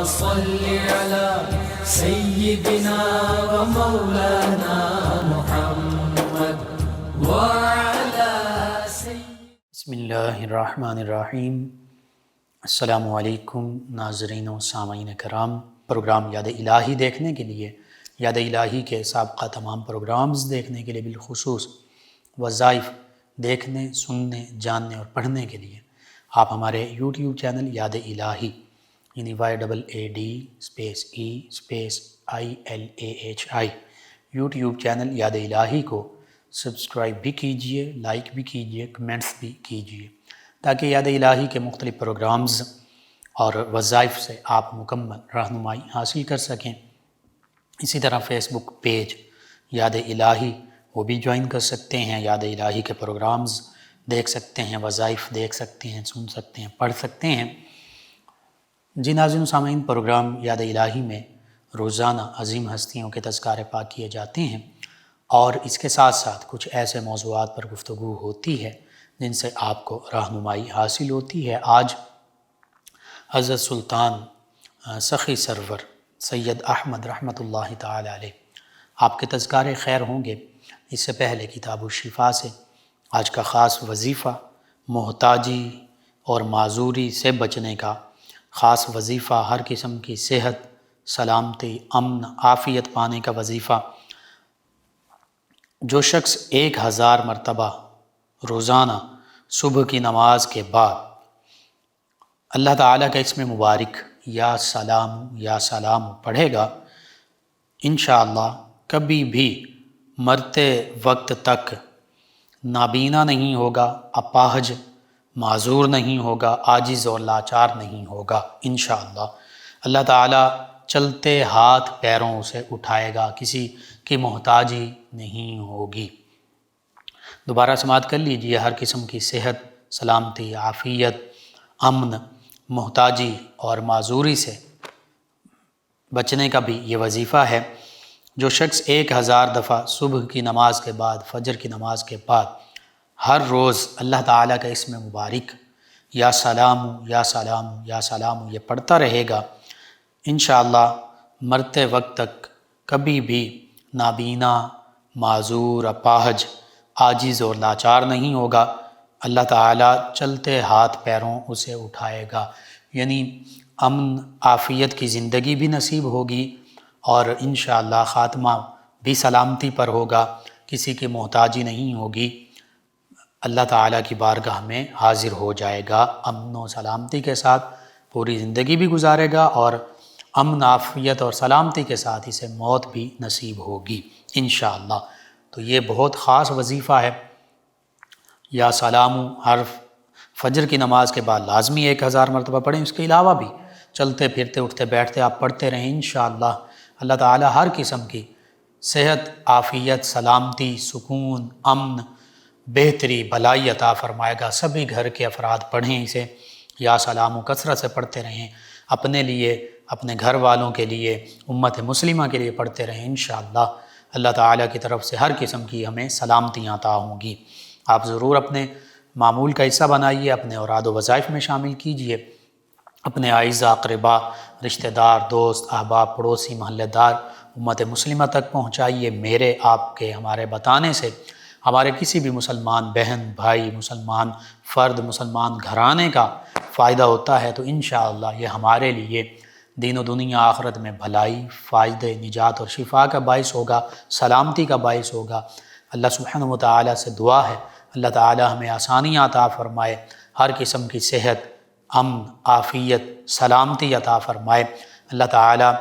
صل على سيدنا ومولانا محمد وعلى بسم اللہ الرحمن الرحیم۔ السلام علیکم ناظرین و سامعین کرام۔ پروگرام یاد الہی دیکھنے کے لیے، یاد الہی کے سابقہ تمام پروگرامز دیکھنے کے لیے، بالخصوص وظائف دیکھنے، سننے، جاننے اور پڑھنے کے لیے آپ ہمارے یوٹیوب چینل یاد الہی یعنی YAADE_ILAHI یوٹیوب چینل یاد الہی کو سبسکرائب بھی کیجئے، لائک بھی کیجئے، کمنٹس بھی کیجئے، تاکہ یاد الہی کے مختلف پروگرامز اور وظائف سے آپ مکمل رہنمائی حاصل کر سکیں۔ اسی طرح فیس بک پیج یاد الہی وہ بھی جوائن کر سکتے ہیں، یاد الہی کے پروگرامز دیکھ سکتے ہیں، وظائف دیکھ سکتے ہیں، سن سکتے ہیں، پڑھ سکتے ہیں۔ جی ناظرین و سامعین، پروگرام یاد الہی میں روزانہ عظیم ہستیوں کے تذکارے پاک کیے جاتے ہیں، اور اس کے ساتھ ساتھ کچھ ایسے موضوعات پر گفتگو ہوتی ہے جن سے آپ کو رہنمائی حاصل ہوتی ہے۔ آج حضرت سلطان سخی سرور سید احمد رحمۃ اللہ تعالی علیہ آپ کے تذکارے خیر ہوں گے۔ اس سے پہلے کتاب الشفا سے آج کا خاص وظیفہ محتاجی اور معذوری سے بچنے کا خاص وظیفہ، ہر قسم کی صحت، سلامتی، امن، عافیت پانے کا وظیفہ۔ جو شخص 1000 مرتبہ روزانہ صبح کی نماز کے بعد اللہ تعالیٰ کا اسم مبارک یا سلام پڑھے گا، انشاءاللہ کبھی بھی مرتے وقت تک نابینا نہیں ہوگا، اپاہج، معذور نہیں ہوگا، عاجز اور لاچار نہیں ہوگا انشاءاللہ۔ اللہ تعالیٰ چلتے ہاتھ پیروں سے اٹھائے گا، کسی کی محتاجی نہیں ہوگی۔ دوبارہ سماعت کر لیجئے، ہر قسم کی صحت، سلامتی، عافیت، امن، محتاجی اور معذوری سے بچنے کا بھی یہ وظیفہ ہے۔ جو شخص 1000 دفعہ صبح کی نماز کے بعد، فجر کی نماز کے بعد ہر روز اللہ تعالیٰ کا اسم مبارک یا سلام یہ پڑھتا رہے گا، انشاءاللہ مرتے وقت تک کبھی بھی نابینا، معذور، اپاہج، عاجز اور لاچار نہیں ہوگا۔ اللہ تعالیٰ چلتے ہاتھ پیروں اسے اٹھائے گا، یعنی امن، عافیت کی زندگی بھی نصیب ہوگی، اور انشاءاللہ خاتمہ بھی سلامتی پر ہوگا، کسی کی محتاجی نہیں ہوگی، اللہ تعالیٰ کی بارگاہ میں حاضر ہو جائے گا، امن و سلامتی کے ساتھ پوری زندگی بھی گزارے گا، اور امن، عافیت اور سلامتی کے ساتھ اسے موت بھی نصیب ہوگی انشاءاللہ۔ تو یہ بہت خاص وظیفہ ہے۔ یا سلام ہر فجر کی نماز کے بعد لازمی 1000 مرتبہ پڑھیں، اس کے علاوہ بھی چلتے پھرتے اٹھتے بیٹھتے آپ پڑھتے رہیں انشاءاللہ۔ اللہ تعالیٰ ہر قسم کی صحت، عافیت، سلامتی، سکون، امن، بہتری، بھلائی عطا فرمائے گا۔ سبھی گھر کے افراد پڑھیں اسے، یا سلام کثرت سے پڑھتے رہیں، اپنے لیے، اپنے گھر والوں کے لیے، امت مسلمہ کے لیے پڑھتے رہیں انشاءاللہ۔ اللہ تعالیٰ کی طرف سے ہر قسم کی ہمیں سلامتیاں عطا ہوں گی۔ آپ ضرور اپنے معمول کا حصہ بنائیے، اپنے اوراد و وظائف میں شامل کیجئے، اپنے اعزہ، اقربا، رشتہ دار، دوست، احباب، پڑوسی، محلہ دار، امت مسلمہ تک پہنچائیے۔ میرے، آپ کے، ہمارے بتانے سے ہمارے کسی بھی مسلمان بہن، بھائی، مسلمان فرد، مسلمان گھرانے کا فائدہ ہوتا ہے، تو انشاءاللہ یہ ہمارے لیے دین و دنیا آخرت میں بھلائی، فائدے، نجات اور شفا کا باعث ہوگا، سلامتی کا باعث ہوگا۔ اللہ سبحانہ و تعالیٰ سے دعا ہے، اللہ تعالیٰ ہمیں آسانیاں عطا فرمائے، ہر قسم کی صحت، امن، عافیت، سلامتی عطا فرمائے۔ اللہ تعالیٰ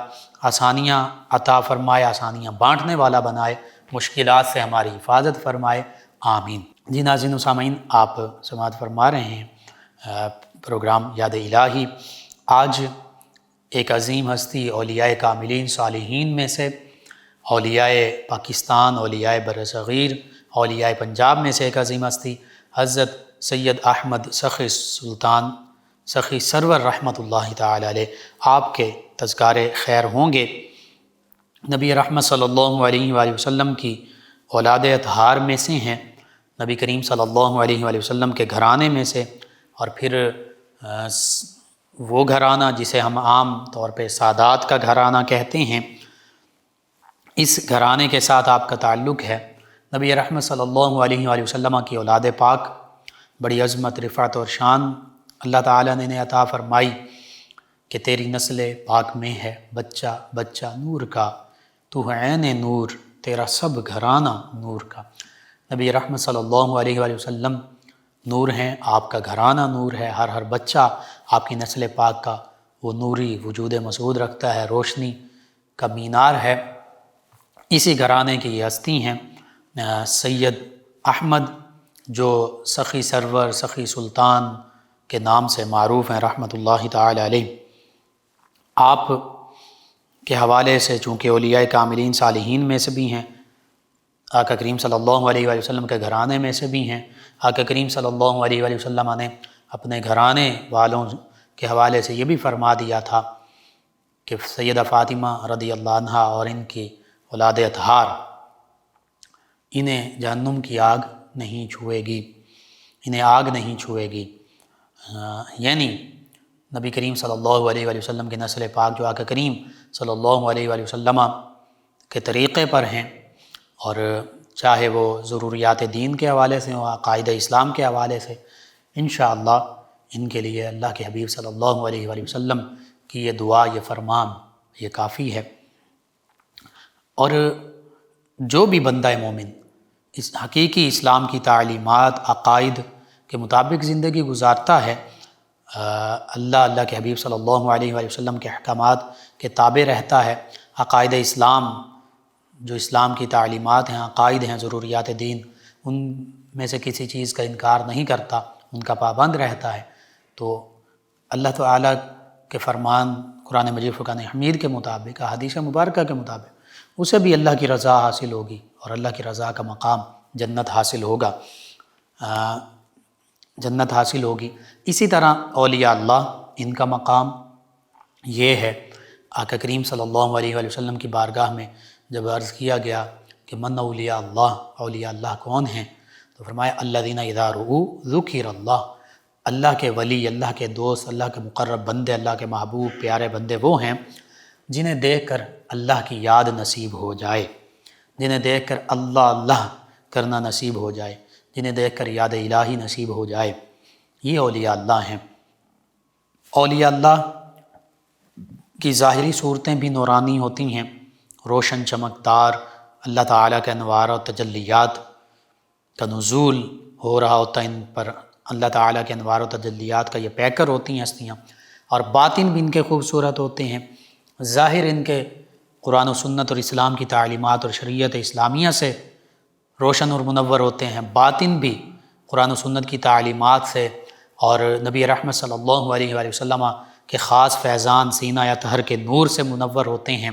آسانیاں عطا فرمائے، آسانیاں بانٹنے والا بنائے، مشکلات سے ہماری حفاظت فرمائے، آمین۔ جی ناظرین و سامعین، آپ سماعت فرما رہے ہیں پروگرام یاد الہی۔ آج ایک عظیم ہستی، اولیاء کاملین صالحین میں سے، اولیاء پاکستان، اولیاء برصغیر، اولیاء پنجاب میں سے ایک عظیم ہستی، حضرت سید احمد سخی سلطان سخی سرور رحمۃ اللہ تعالی علیہ آپ کے تذکارے خیر ہوں گے۔ نبی رحمت صلی اللہ علیہ وآلہ وسلم کی اولاد اطہار میں سے ہیں، نبی کریم صلی اللہ علیہ وآلہ وسلم کے گھرانے میں سے، اور پھر وہ گھرانہ جسے ہم عام طور پہ سادات کا گھرانہ کہتے ہیں، اس گھرانے کے ساتھ آپ کا تعلق ہے۔ نبی رحمت صلی اللہ علیہ وآلہ وسلم کی اولاد پاک بڑی عظمت، رفعت اور شان اللہ تعالیٰ نے انہیں عطا فرمائی کہ تیری نسل پاک میں ہے بچہ بچہ نور کا، تو ہے عین نور، تیرا سب گھرانہ نور کا۔ نبی رحمت صلی اللہ علیہ وآلہ وسلم نور ہیں، آپ کا گھرانہ نور ہے، ہر بچہ آپ کی نسل پاک کا وہ نوری وجود مسعود رکھتا ہے، روشنی کا مینار ہے۔ اسی گھرانے کی یہ ہستی ہیں سید احمد، جو سخی سرور، سخی سلطان کے نام سے معروف ہیں رحمۃ اللہ تعالی علیہ۔ آپ کے حوالے سے چونکہ اولیاء کاملین صالحین میں سے بھی ہیں، آقا کریم صلی اللہ علیہ وآلہ وسلم کے گھرانے میں سے بھی ہیں، آقا کریم صلی اللہ علیہ وآلہ وسلم نے اپنے گھرانے والوں کے حوالے سے یہ بھی فرما دیا تھا کہ سیدہ فاطمہ رضی اللہ عنہا اور ان کی اولاد اطہار انہیں جہنم کی آگ نہیں چھوئے گی، انہیں آگ نہیں چھوئے گی۔ یعنی نبی کریم صلی اللہ علیہ وآلہ وسلم کی نسل پاک جو آقا کریم صلی اللہ علیہ وآلہ وسلم کے طریقے پر ہیں، اور چاہے وہ ضروریات دین کے حوالے سے ہوں، عقائد اسلام کے حوالے سے، انشاءاللہ ان کے لیے اللہ کے حبیب صلی اللہ علیہ وآلہ وسلم کی یہ دعا، یہ فرمان، یہ کافی ہے۔ اور جو بھی بندہ مومن اس حقیقی اسلام کی تعلیمات، عقائد کے مطابق زندگی گزارتا ہے، اللہ کے حبیب صلی اللہ علیہ وآلہ وسلم کے احکامات کے تابع رہتا ہے، عقائد اسلام جو اسلام کی تعلیمات ہیں، عقائد ہیں، ضروریات دین، ان میں سے کسی چیز کا انکار نہیں کرتا، ان کا پابند رہتا ہے، تو اللہ تعالیٰ کے فرمان قرآن مجید فرقان حمید کے مطابق، احادیث مبارکہ کے مطابق اسے بھی اللہ کی رضا حاصل ہوگی، اور اللہ کی رضا کا مقام جنت حاصل ہوگا، جنت حاصل ہوگی۔ اسی طرح اولیاء اللہ، ان کا مقام یہ ہے۔ آقا کریم صلی اللہ علیہ وآلہ وسلم کی بارگاہ میں جب عرض کیا گیا کہ من اولیاء اللہ، اولیاء اللہ کون ہیں، تو فرمایا الذین اذا رؤوا ذکر اللہ، اللہ کے ولی، اللہ کے دوست، اللہ کے مقرب بندے، اللہ کے محبوب پیارے بندے وہ ہیں جنہیں دیکھ کر اللہ کی یاد نصیب ہو جائے، جنہیں دیکھ کر اللہ اللہ کرنا نصیب ہو جائے، جنہیں دیکھ کر یاد الہی نصیب ہو جائے، یہ اولیاء اللہ ہیں۔ اولیاء اللہ کی ظاہری صورتیں بھی نورانی ہوتی ہیں، روشن چمکدار، اللہ تعالیٰ کے انوار و تجلیات کا نزول ہو رہا ہوتا ہے ان پر، اللہ تعالیٰ کے انوار و تجلیات کا یہ پیکر ہوتی ہیں ہستیاں، اور باطن بھی ان کے خوبصورت ہوتے ہیں۔ ظاہر ان کے قرآن و سنت اور اسلام کی تعلیمات اور شریعت اسلامیہ سے روشن اور منور ہوتے ہیں، باطن بھی قرآن و سنت کی تعلیمات سے اور نبی رحمت صلی اللہ علیہ وآلہ وسلم کے خاص فیضان سینہ اطہر کے نور سے منور ہوتے ہیں۔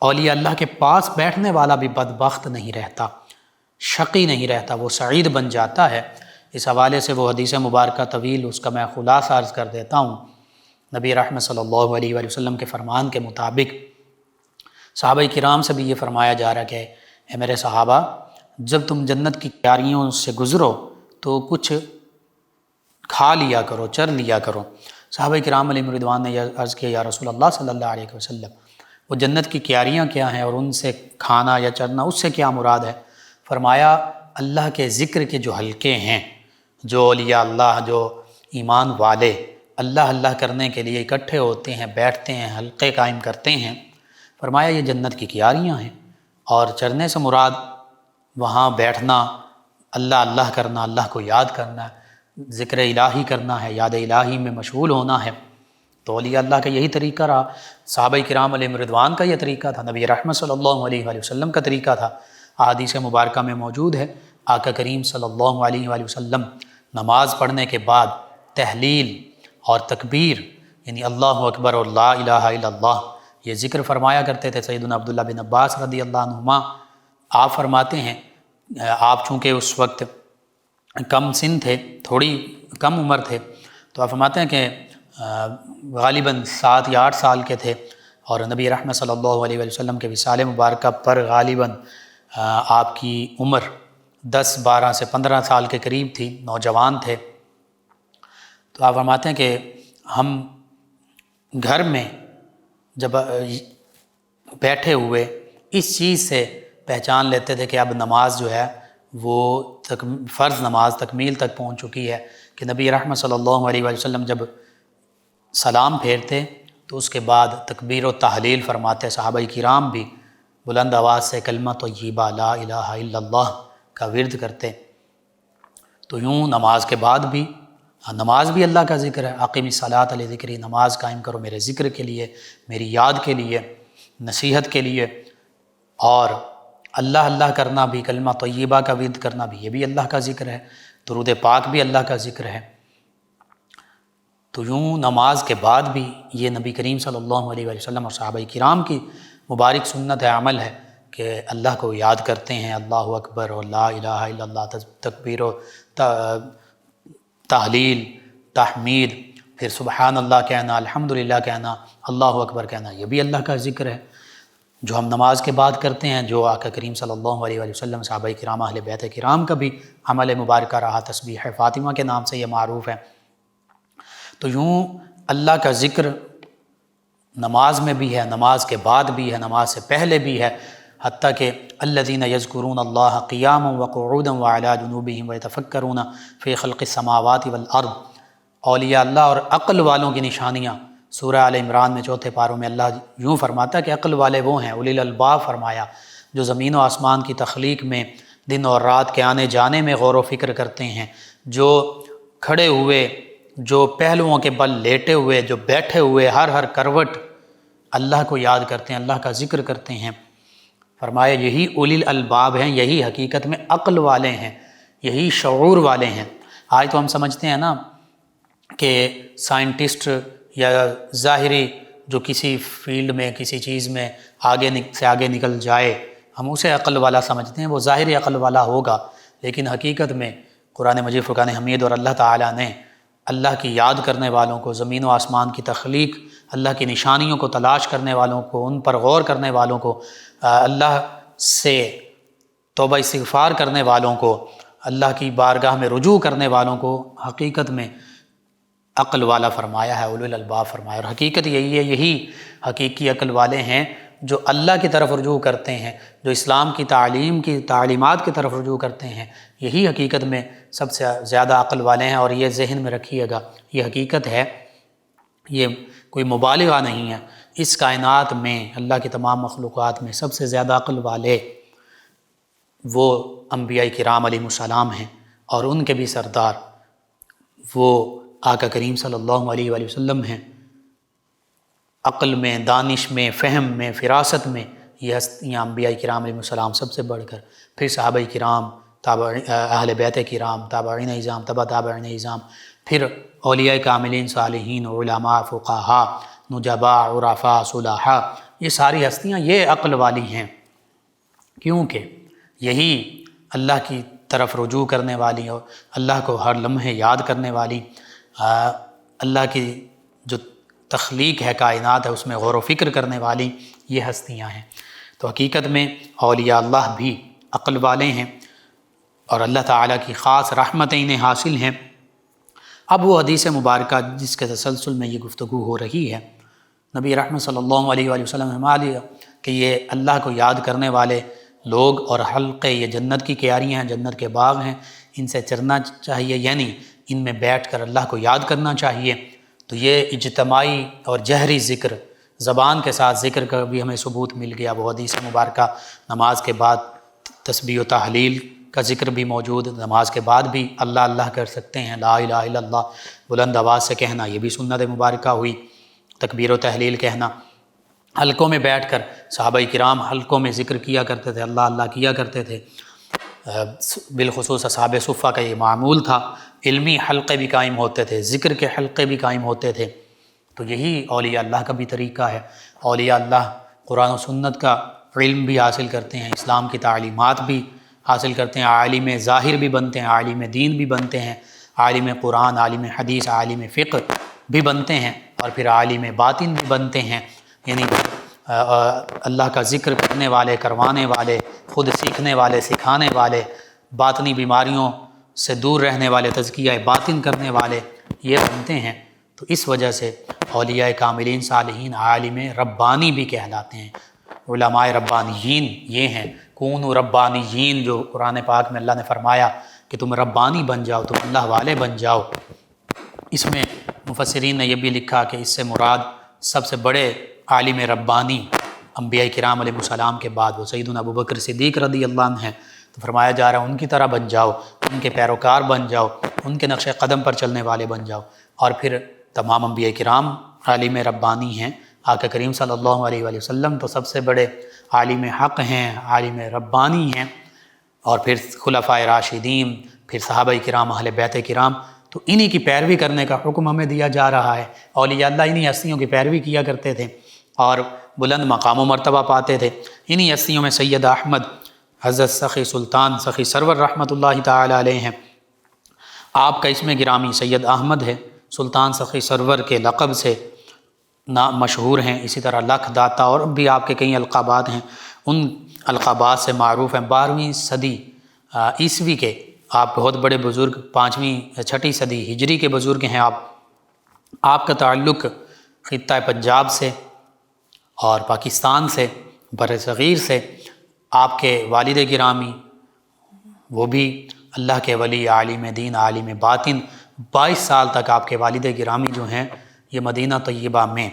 اولیاء اللہ کے پاس بیٹھنے والا بھی بدبخت نہیں رہتا، شقی نہیں رہتا، وہ سعید بن جاتا ہے۔ اس حوالے سے وہ حدیث مبارکہ طویل، اس کا میں خلاصہ عرض کر دیتا ہوں۔ نبی رحمت صلی اللہ علیہ وآلہ وسلم کے فرمان کے مطابق صحابہ کرام سے بھی یہ فرمایا جا رہا کہ اے میرے صحابہ، جب تم جنت کی کیاریوں سے گزرو تو کچھ کھا لیا کرو، چر لیا کرو۔ صحابہ کرام علیہم رضوان نے عرض کیا یا رسول اللہ صلی اللہ علیہ وسلم، وہ جنت کی کیاریاں کیا ہیں اور ان سے کھانا یا چرنا، اس سے کیا مراد ہے؟ فرمایا اللہ کے ذکر کے جو حلقے ہیں، جو اولیاء اللہ، جو ایمان والے اللہ اللہ کرنے کے لیے اکٹھے ہوتے ہیں، بیٹھتے ہیں، حلقے قائم کرتے ہیں، فرمایا یہ جنت کی کیاریاں ہیں۔ اور چرنے سے مراد وہاں بیٹھنا، اللہ اللہ کرنا، اللہ کو یاد کرنا، ذکر الہی کرنا ہے، یاد الہی میں مشغول ہونا ہے۔ تو اولیاء اللہ کا یہی طریقہ رہا، صحابہ کرام علیہم رضوان کا یہ طریقہ تھا، نبی رحمت صلی اللہ علیہ وآلہ وسلم کا طریقہ تھا۔ احادیث مبارکہ میں موجود ہے، آقا کریم صلی اللہ علیہ وآلہ وسلم نماز پڑھنے کے بعد تحلیل اور تکبیر، یعنی اللہ اکبر اور لا الہ الا اللہ، یہ ذکر فرمایا کرتے تھے۔ سیدنا عبداللہ بن عباس رضی اللہ عنہما آپ فرماتے ہیں، آپ چونکہ اس وقت کم سن تھے، تھوڑی کم عمر تھے، تو آپ فرماتے ہیں کہ غالباً 7 یا 8 سال کے تھے، اور نبی رحمت صلی اللہ علیہ وآلہ وسلم کے وصال مبارکہ پر غالباً آپ کی عمر 10، 12 سے 15 سال کے قریب تھی، نوجوان تھے۔ تو آپ فرماتے ہیں کہ ہم گھر میں جب بیٹھے ہوئے اس چیز سے پہچان لیتے تھے کہ اب نماز جو ہے وہ فرض نماز تکمیل تک پہنچ چکی ہے، کہ نبی رحمت صلی اللہ علیہ وآلہ وسلم جب سلام پھیرتے تو اس کے بعد تکبیر و تحلیل فرماتے، صحابہ کرام بھی بلند آواز سے کلمہ طیبہ لا الہ الا اللہ کا ورد کرتے۔ تو یوں نماز کے بعد بھی، نماز بھی اللہ کا ذکر ہے، اقیم الصلاۃ لذکری، نماز قائم کرو میرے ذکر کے لیے، میری یاد کے لیے، نصیحت کے لیے، اور اللہ اللہ کرنا بھی، کلمہ طیبہ کا ورد کرنا بھی، یہ بھی اللہ کا ذکر ہے، درود پاک بھی اللہ کا ذکر ہے۔ تو یوں نماز کے بعد بھی یہ نبی کریم صلی اللہ علیہ وآلہ وسلم اور صحابہ کرام کی مبارک سنت عمل ہے کہ اللہ کو یاد کرتے ہیں، اللہ اکبر اور لا الہ الا اللہ، تکبیر و تحلیل، تحمید، پھر سبحان اللہ کہنا، الحمدللہ کہنا، اللہ اکبر کہنا، یہ بھی اللہ کا ذکر ہے جو ہم نماز کے بعد کرتے ہیں، جو آقا کریم صلی اللہ علیہ وآلہ وسلم، صحابہ کرام، اہل بیت کرام کا بھی عمل مبارکہ رہا، تسبیح فاطمہ کے نام سے یہ معروف ہے۔ تو یوں اللہ کا ذکر نماز میں بھی ہے، نماز کے بعد بھی ہے، نماز سے پہلے بھی ہے، حتیٰ کہ الذین یذکرون اللہ قیاما وقعودا وعلی جنوبہم ویتفکرون فی خلق السماوات والارض، اولیاء اللہ اور عقل والوں کی نشانیاں۔ سورہ آل عمران میں چوتھے پاروں میں اللہ یوں فرماتا ہے کہ عقل والے وہ ہیں، اولی الالباب فرمایا، جو زمین و آسمان کی تخلیق میں، دن اور رات کے آنے جانے میں غور و فکر کرتے ہیں، جو کھڑے ہوئے، جو پہلوؤں کے بل لیٹے ہوئے، جو بیٹھے ہوئے، ہر کروٹ اللہ کو یاد کرتے ہیں، اللہ کا ذکر کرتے ہیں۔ فرمایا یہی اولی الالباب ہیں، یہی حقیقت میں عقل والے ہیں، یہی شعور والے ہیں۔ آج تو ہم سمجھتے ہیں نا کہ سائنٹسٹ یا ظاہری جو کسی فیلڈ میں، کسی چیز میں آگے نکل جائے، ہم اسے عقل والا سمجھتے ہیں، وہ ظاہری عقل والا ہوگا، لیکن حقیقت میں قرآن مجید، فرقان حمید اور اللہ تعالیٰ نے اللہ کی یاد کرنے والوں کو، زمین و آسمان کی تخلیق، اللہ کی نشانیوں کو تلاش کرنے والوں کو، ان پر غور کرنے والوں کو، اللہ سے توبہ استغفار کرنے والوں کو، اللہ کی بارگاہ میں رجوع کرنے والوں کو حقیقت میں عقل والا فرمایا ہے، اولو الالباب فرمایا۔ اور حقیقت یہی ہے، یہی حقیقی عقل والے ہیں جو اللہ کی طرف رجوع کرتے ہیں، جو اسلام کی تعلیمات کی طرف رجوع کرتے ہیں، یہی حقیقت میں سب سے زیادہ عقل والے ہیں۔ اور یہ ذہن میں رکھیے گا، یہ حقیقت ہے، یہ کوئی مبالغہ نہیں ہے۔ اس کائنات میں، اللہ کی تمام مخلوقات میں سب سے زیادہ عقل والے وہ انبیاء کرام علیہ السلام ہیں، اور ان کے بھی سردار وہ آقا کریم صلی اللہ علیہ وآلہ وسلم ہیں۔ عقل میں، دانش میں، فہم میں، فراست میں یہ ہستیاں انبیاء کرام علیہ السلام سب سے بڑھ کر، پھر صحابہ کرام، اہل بیت کرام، تابعین اعظام، تبع تابعین اعظام، پھر اولیاء کاملین، صالحین، علماء، فقہاء، نجباء، عرفاء، صلحاء، یہ ساری ہستیاں یہ عقل والی ہیں، کیونکہ یہی اللہ کی طرف رجوع کرنے والی اور اللہ کو ہر لمحے یاد کرنے والی، اللہ کی جو تخلیق ہے، کائنات ہے، اس میں غور و فکر کرنے والی یہ ہستیاں ہیں۔ تو حقیقت میں اولیاء اللہ بھی عقل والے ہیں، اور اللہ تعالیٰ کی خاص رحمتیں انہیں حاصل ہیں۔ اب وہ حدیث مبارکہ جس کے تسلسل میں یہ گفتگو ہو رہی ہے، نبی رحمت صلی اللہ علیہ وآلہ وسلم نے فرما دیا کہ یہ اللہ کو یاد کرنے والے لوگ اور حلقے، یہ جنت کی کیاریاں ہیں، جنت کے باغ ہیں، ان سے چرنا چاہیے، یعنی ان میں بیٹھ کر اللہ کو یاد کرنا چاہیے۔ تو یہ اجتماعی اور جہری ذکر، زبان کے ساتھ ذکر کا بھی ہمیں ثبوت مل گیا۔ وہ حدیث مبارکہ نماز کے بعد تسبیح و تحلیل کا ذکر بھی موجود، نماز کے بعد بھی اللہ اللہ کر سکتے ہیں، لا الہ الا اللہ بلند آواز سے کہنا، یہ بھی سنت مبارکہ ہوئی۔ تکبیر و تحلیل کہنا، حلقوں میں بیٹھ کر صحابہ کرام حلقوں میں ذکر کیا کرتے تھے، اللہ اللہ کیا کرتے تھے، بالخصوص اصحاب صفہ کا یہ معمول تھا۔ علمی حلقے بھی قائم ہوتے تھے، ذکر کے حلقے بھی قائم ہوتے تھے۔ تو یہی اولیاء اللہ کا بھی طریقہ ہے۔ اولیاء اللہ قرآن و سنت کا علم بھی حاصل کرتے ہیں، اسلام کی تعلیمات بھی حاصل کرتے ہیں، عالم ظاہر بھی بنتے ہیں، عالم دین بھی بنتے ہیں، عالم قرآن، عالم حدیث، عالم فقہ بھی بنتے ہیں، اور پھر عالم باطن بھی بنتے ہیں، یعنی اللہ کا ذکر کرنے والے، کروانے والے، خود سیکھنے والے، سکھانے والے، باطنی بیماریوں سے دور رہنے والے، تزکیہ باطن کرنے والے، یہ بنتے ہیں۔ تو اس وجہ سے اولیاء کاملین صالحین عالم ربانی بھی کہلاتے ہیں۔ علماء ربانیین یہ ہیں، کونوا ربانیین، جو قرآن پاک میں اللہ نے فرمایا کہ تم ربانی بن جاؤ، تم اللہ والے بن جاؤ۔ اس میں مفسرین نے یہ بھی لکھا کہ اس سے مراد سب سے بڑے عالم ربانی انبیاء کرام علیہ السلام کے بعد وہ سیدنا ابوبکر صدیق رضی اللہ عنہ ہیں، تو فرمایا جا رہا ہے ان کی طرح بن جاؤ، ان کے پیروکار بن جاؤ، ان کے نقش قدم پر چلنے والے بن جاؤ۔ اور پھر تمام انبیاء کرام عالم ربانی ہیں، آقا کریم صلی اللہ علیہ وآلہ وسلم تو سب سے بڑے عالم حق ہیں، عالم ربانی ہیں، اور پھر خلفائے راشدین، پھر صحابہ کرام، اہل بیت کرام، تو انہی کی پیروی کرنے کا حکم ہمیں دیا جا رہا ہے۔ اولیاء اللہ انہی ہستیوں کی پیروی کیا کرتے تھے اور بلند مقام و مرتبہ پاتے تھے۔ انہی ہستیوں میں سید احمد حضرت سخی سلطان سخی سرور رحمۃ اللہ تعالی علیہ ہیں۔ آپ کا اسم گرامی سید احمد ہے، سلطان سخی سرور کے لقب سے مشہور ہیں، اسی طرح لکھ داتا اور بھی آپ کے کئی القابات ہیں، ان القابات سے معروف ہیں۔ 12ویں صدی عیسوی کے آپ بہت بڑے بزرگ، 5ویں 6ٹھی صدی ہجری کے بزرگ ہیں آپ کا تعلق خطہ پنجاب سے اور پاکستان سے، بر صغیر سے۔ آپ کے والد گرامی وہ بھی اللہ کے ولی، عالم دین، عالم باطن، 22 سال تک آپ کے والد گرامی جو ہیں یہ مدینہ طیبہ میں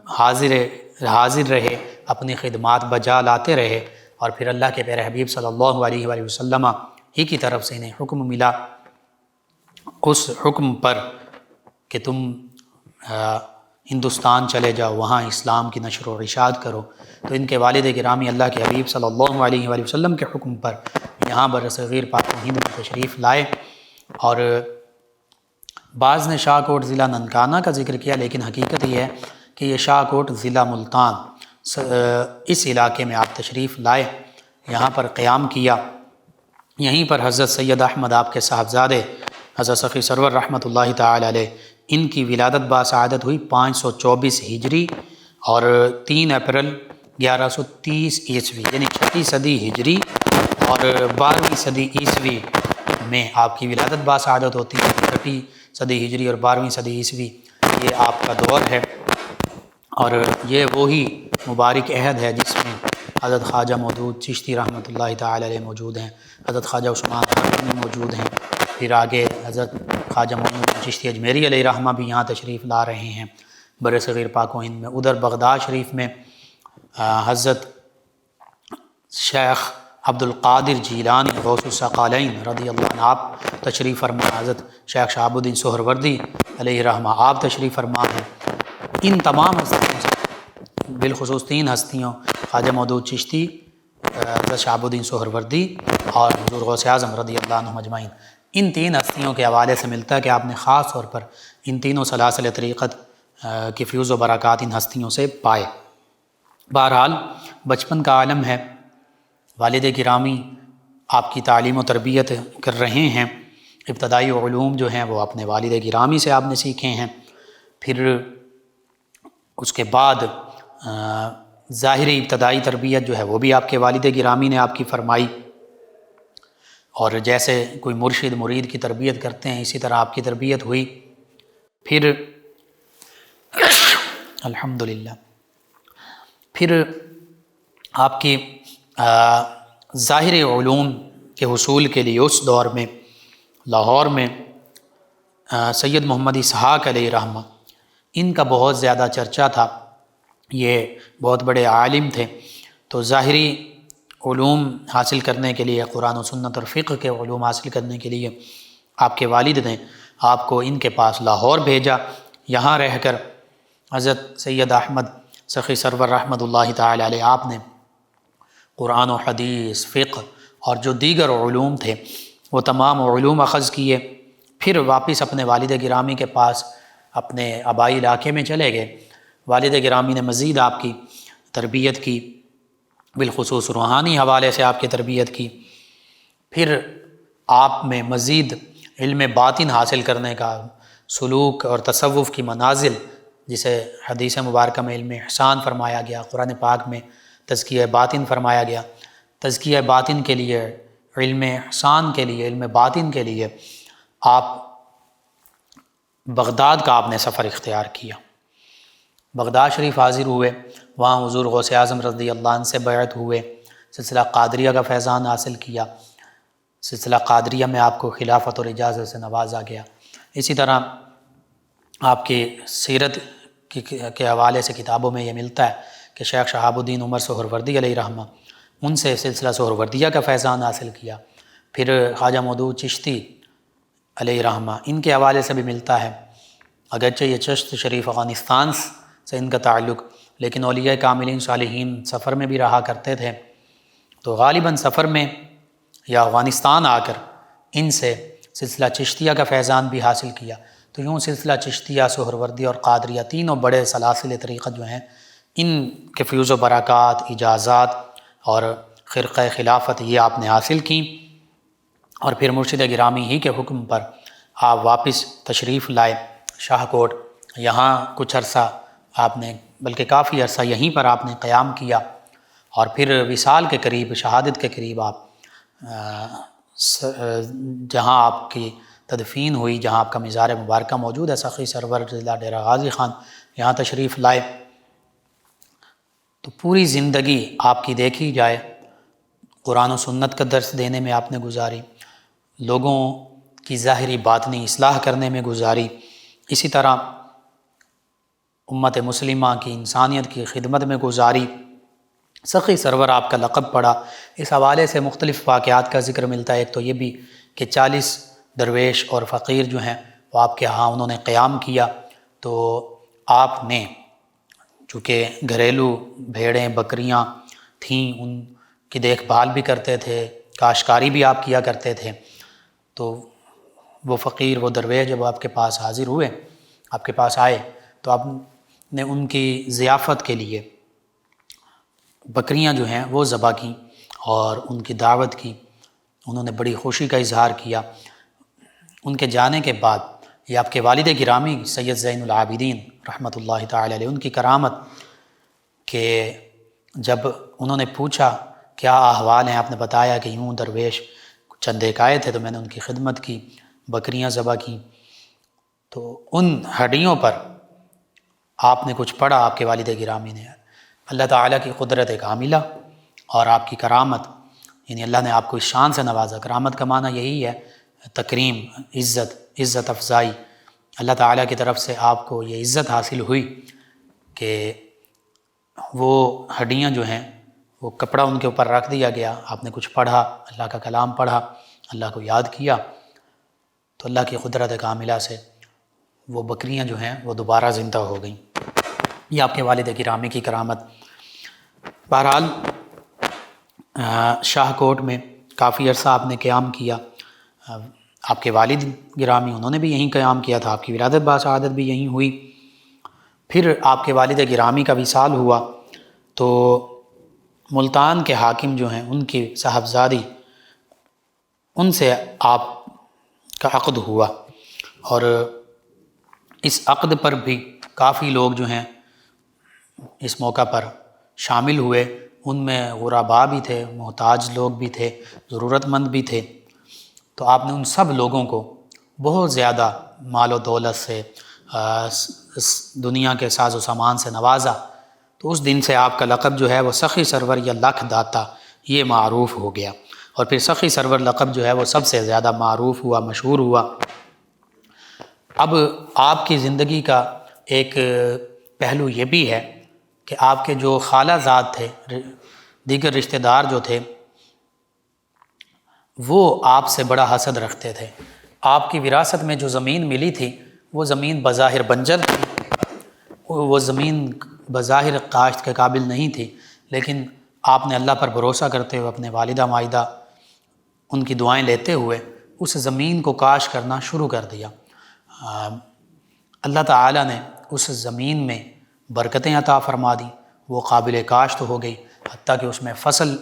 حاضر رہے، اپنی خدمات بجا لاتے رہے، اور پھر اللہ کے پیارے حبیب صلی اللہ علیہ وآلہ وسلم ہی کی طرف سے انہیں حکم ملا، اس حکم پر کہ تم ہندوستان چلے جاؤ، وہاں اسلام کی نشر و ارشاد کرو۔ تو ان کے والد گرامی اللہ کے حبیب صلی اللہ علیہ وآلہ وسلم کے حکم پر یہاں برصغیر پاک و ہند میں تشریف لائے، اور بعض نے شاہ کوٹ ضلع ننکانہ کا ذکر کیا، لیکن حقیقت یہ ہے کہ یہ شاہ کوٹ ضلع ملتان، اس علاقے میں آپ تشریف لائے، یہاں پر قیام کیا۔ یہیں پر حضرت سید احمد آپ کے صاحبزادے حضرت سخی سرور رحمۃ اللہ تعالی علیہ، ان کی ولادت باسعادت ہوئی 524 ہجری اور 3 اپریل 1130 عیسوی، یعنی 6ٹھی صدی ہجری اور 12ویں صدی عیسوی میں آپ کی ولادت باسعادت ہوتی ہے۔ 6ٹھی صدی ہجری اور 12ویں صدی عیسوی یہ آپ کا دور ہے، اور یہ وہی مبارک عہد ہے جس میں حضرت خواجہ مودود چشتی رحمۃ اللہ تعالی علیہ موجود ہیں، حضرت خواجہ عثمان حاتمی موجود ہیں، پھر آگے حضرت خواجہ محمود چشتی اجمیری علیہ رحمہ بھی یہاں تشریف لا رہے ہیں برصغیر پاک و ہند میں۔ ادھر بغداد شریف میں حضرت شیخ عبد القادر جیلانی غوث الثقالین رضی اللہ عنہ آپ تشریف فرما، حضرت شیخ شہاب الدین سہروردی علیہ رحمہ آپ تشریف فرما ہیں۔ ان تمام ہستیوں سے، بالخصوص 3 ہستیوں خواجہ مودود چشتی، حضرت شہاب الدین سہروردی اور حضور غوث اعظم رضی اللہ عنہم اجمعین، ان 3 ہستیوں کے حوالے سے ملتا ہے کہ آپ نے خاص طور پر ان تینوں سلاسل طریقت کی فیوز و برکات ان ہستیوں سے پائے۔ بہرحال بچپن کا عالم ہے، والد گرامی آپ کی تعلیم و تربیت کر رہے ہیں، ابتدائی علوم جو ہیں وہ اپنے والد گرامی سے آپ نے سیکھے ہیں، پھر اس کے بعد ظاہری ابتدائی تربیت جو ہے وہ بھی آپ کے والد گرامی نے آپ کی فرمائی، اور جیسے کوئی مرشد مرید کی تربیت کرتے ہیں اسی طرح آپ کی تربیت ہوئی۔ پھر الحمدللہ پھر آپ کی ظاہری علوم کے حصول کے لیے اس دور میں لاہور میں سید محمد اسحاق علیہ رحمہ، ان کا بہت زیادہ چرچا تھا، یہ بہت بڑے عالم تھے، تو ظاہری علوم حاصل کرنے کے لیے، قرآن و سنت اور فقہ کے علوم حاصل کرنے کے لیے آپ کے والد نے آپ کو ان کے پاس لاہور بھیجا۔ یہاں رہ کر حضرت سید احمد سخی سرور رحمۃ اللہ تعالی علیہ آپ نے قرآن و حدیث، فقہ اور جو دیگر علوم تھے وہ تمام علوم اخذ کیے، پھر واپس اپنے والد گرامی کے پاس اپنے آبائی علاقے میں چلے گئے۔ والد گرامی نے مزید آپ کی تربیت کی، بالخصوص روحانی حوالے سے آپ کی تربیت کی، پھر آپ میں مزید علم باطن حاصل کرنے کا، سلوک اور تصوف کی منازل، جسے حدیث مبارکہ میں علم احسان فرمایا گیا، قرآن پاک میں تزکیہ باطن فرمایا گیا، تزکیہ باطن کے لیے، علم احسان کے لیے، علم باطن کے لیے آپ بغداد کا آپ نے سفر اختیار کیا، بغداد شریف حاضر ہوئے، وہاں حضور غوث اعظم رضی اللہ عنہ سے بیعت ہوئے، سلسلہ قادریہ کا فیضان حاصل کیا، سلسلہ قادریہ میں آپ کو خلافت اور اجازت سے نوازا گیا۔ اسی طرح آپ کی سیرت کے حوالے سے کتابوں میں یہ ملتا ہے کہ شیخ شہاب الدین عمر سہروردی علیہ رحمہ، ان سے سلسلہ سہروردیہ کا فیضان حاصل کیا، پھر خواجہ مودود چشتی علیہ رحمہ، ان کے حوالے سے بھی ملتا ہے، اگرچہ یہ چشت شریف افغانستان سے ان کا تعلق، لیکن اولیاء کاملین صالحین سفر میں بھی رہا کرتے تھے، تو غالباً سفر میں یا افغانستان آ کر ان سے سلسلہ چشتیہ کا فیضان بھی حاصل کیا۔ تو یوں سلسلہ چشتیہ، سہروردی اور قادریہ تینوں بڑے سلاسل طریقت جو ہیں، ان کے فیوز و برکات، اجازات اور خرقہ خلافت یہ آپ نے حاصل کی، اور پھر مرشد گرامی ہی کے حکم پر آپ واپس تشریف لائے شاہ کوٹ، یہاں کچھ عرصہ آپ نے، بلکہ کافی عرصہ یہیں پر آپ نے قیام کیا، اور پھر وصال کے قریب، شہادت کے قریب آپ جہاں آپ کی تدفین ہوئی، جہاں آپ کا مزار مبارکہ موجود ہے، سخی سرور ضلع ڈیرہ غازی خان، یہاں تشریف لائے۔ تو پوری زندگی آپ کی دیکھی جائے قرآن و سنت کا درس دینے میں آپ نے گزاری، لوگوں کی ظاہری باطنی اصلاح کرنے میں گزاری، اسی طرح امت مسلمہ کی، انسانیت کی خدمت میں گزاری۔ سخی سرور آپ کا لقب پڑا، اس حوالے سے مختلف واقعات کا ذکر ملتا ہے۔ ایک تو یہ بھی کہ 40 درویش اور فقیر جو ہیں وہ آپ کے ہاں انہوں نے قیام کیا، تو آپ نے چونکہ گھریلو بھیڑیں بکریاں تھیں، ان کی دیکھ بھال بھی کرتے تھے، کاشتکاری بھی آپ کیا کرتے تھے، تو وہ فقیر، وہ درویش جب آپ کے پاس حاضر ہوئے، آپ کے پاس آئے، تو آپ نے ان کی ضیافت کے لیے بکریاں جو ہیں وہ ذبح کیں اور ان کی دعوت کی، انہوں نے بڑی خوشی کا اظہار کیا۔ ان کے جانے کے بعد یہ آپ کے والد گرامی سید زین العابدین رحمۃ اللہ تعالی علیہ، ان کی کرامت کہ جب انہوں نے پوچھا کیا احوال ہیں، آپ نے بتایا کہ یوں درویش چند ایک آئے تھے تو میں نے ان کی خدمت کی، بکریاں ذبح کیں، تو ان ہڈیوں پر آپ نے کچھ پڑھا، آپ کے والد گرامی نے۔ اللہ تعالیٰ کی قدرت کاملہ اور آپ کی کرامت، یعنی اللہ نے آپ کو اس شان سے نوازا۔ کرامت کا معنی یہی ہے تکریم، عزت افزائی۔ اللہ تعالیٰ کی طرف سے آپ کو یہ عزت حاصل ہوئی کہ وہ ہڈیاں جو ہیں وہ کپڑا ان کے اوپر رکھ دیا گیا، آپ نے کچھ پڑھا، اللہ کا کلام پڑھا، اللہ کو یاد کیا، تو اللہ کی قدرت کاملہ سے وہ بکریاں جو ہیں وہ دوبارہ زندہ ہو گئیں۔ یہ آپ کے والد گرامی کی کرامت۔ بہرحال شاہ کوٹ میں کافی عرصہ آپ نے قیام کیا، آپ کے والد گرامی انہوں نے بھی یہیں قیام کیا تھا، آپ کی ولادت باسعادت بھی یہیں ہوئی۔ پھر آپ کے والد گرامی کا وصال ہوا تو ملتان کے حاکم جو ہیں ان کی صاحبزادی، ان سے آپ کا عقد ہوا، اور اس عقد پر بھی کافی لوگ جو ہیں اس موقع پر شامل ہوئے، ان میں غرباء بھی تھے، محتاج لوگ بھی تھے، ضرورت مند بھی تھے، تو آپ نے ان سب لوگوں کو بہت زیادہ مال و دولت سے، دنیا کے ساز و سامان سے نوازا، تو اس دن سے آپ کا لقب جو ہے وہ سخی سرور یا لاکھ داتا یہ معروف ہو گیا، اور پھر سخی سرور لقب جو ہے وہ سب سے زیادہ معروف ہوا، مشہور ہوا۔ اب آپ کی زندگی کا ایک پہلو یہ بھی ہے کہ آپ کے جو خالہ زاد تھے، دیگر رشتہ دار جو تھے، وہ آپ سے بڑا حسد رکھتے تھے۔ آپ کی وراثت میں جو زمین ملی تھی وہ زمین بظاہر بنجر تھی، وہ زمین بظاہر کاشت کے قابل نہیں تھی، لیکن آپ نے اللہ پر بھروسہ کرتے ہوئے، اپنے والدہ مائدہ ان کی دعائیں لیتے ہوئے اس زمین کو کاشت کرنا شروع کر دیا۔ اللہ تعالیٰ نے اس زمین میں برکتیں عطا فرما دی، وہ قابل کاشت ہو گئی، حتیٰ کہ اس میں فصل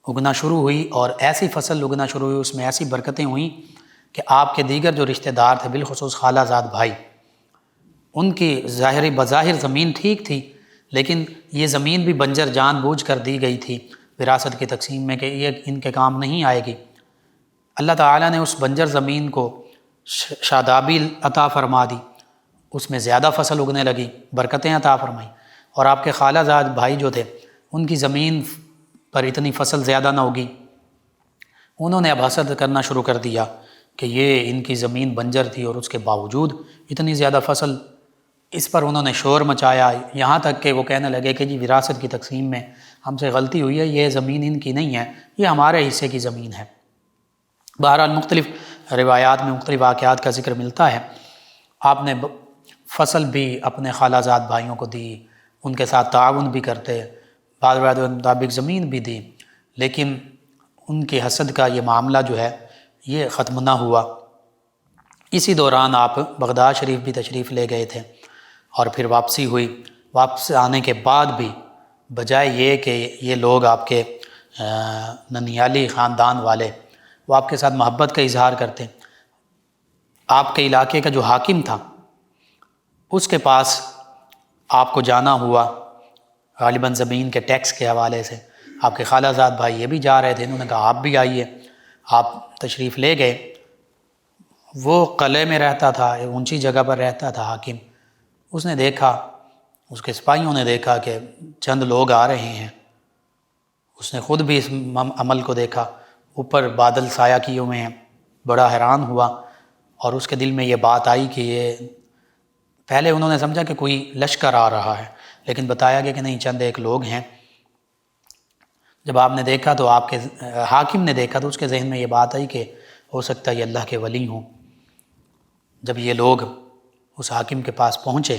اگنا شروع ہوئی، اور ایسی فصل اگنا شروع ہوئی، اس میں ایسی برکتیں ہوئیں کہ آپ کے دیگر جو رشتہ دار تھے، بالخصوص خالہ زاد بھائی، ان کی بظاہر زمین ٹھیک تھی، لیکن یہ زمین بھی بنجر جان بوجھ کر دی گئی تھی وراثت کی تقسیم میں کہ یہ ان کے کام نہیں آئے گی۔ اللہ تعالیٰ نے اس بنجر زمین کو شادابی عطا فرما دی، اس میں زیادہ فصل اگنے لگی، برکتیں عطا فرمائیں، اور آپ کے خالہ زاد بھائی جو تھے ان کی زمین پر اتنی فصل زیادہ نہ ہوگی، انہوں نے اب حسد کرنا شروع کر دیا کہ یہ ان کی زمین بنجر تھی اور اس کے باوجود اتنی زیادہ فصل۔ اس پر انہوں نے شور مچایا، یہاں تک کہ وہ کہنے لگے کہ جی وراثت کی تقسیم میں ہم سے غلطی ہوئی ہے، یہ زمین ان کی نہیں ہے، یہ ہمارے حصے کی زمین ہے۔ بہرحال مختلف روایات میں مختلف واقعات کا ذکر ملتا ہے۔ آپ نے فصل بھی اپنے خالہ زاد بھائیوں کو دی، ان کے ساتھ تعاون بھی کرتے، بعض روایات کے مطابق زمین بھی دی، لیکن ان کے حسد کا یہ معاملہ جو ہے یہ ختم نہ ہوا۔ اسی دوران آپ بغداد شریف بھی تشریف لے گئے تھے اور پھر واپسی ہوئی۔ واپس آنے کے بعد بھی بجائے یہ کہ یہ لوگ آپ کے ننیالی خاندان والے وہ آپ کے ساتھ محبت کا اظہار کرتے، آپ کے علاقے کا جو حاکم تھا اس کے پاس آپ کو جانا ہوا، غالباً زمین کے ٹیکس کے حوالے سے۔ آپ کے خالہ زاد بھائی یہ بھی جا رہے تھے، انہوں نے کہا آپ بھی آئیے، آپ تشریف لے گئے۔ وہ قلعے میں رہتا تھا، ایک اونچی جگہ پر رہتا تھا حاکم، اس نے دیکھا، اس کے سپاہیوں نے دیکھا کہ چند لوگ آ رہے ہیں، اس نے خود بھی اس عمل کو دیکھا، اوپر بادل سایہ کیے ہوئے ہیں، بڑا حیران ہوا، اور اس کے دل میں یہ بات آئی کہ یہ پہلے انہوں نے سمجھا کہ کوئی لشکر آ رہا ہے، لیکن بتایا گیا کہ نہیں، چند ایک لوگ ہیں۔ جب آپ نے دیکھا تو آپ کے حاکم نے دیکھا تو اس کے ذہن میں یہ بات آئی کہ ہو سکتا ہے یہ اللہ کے ولی ہوں۔ جب یہ لوگ اس حاکم کے پاس پہنچے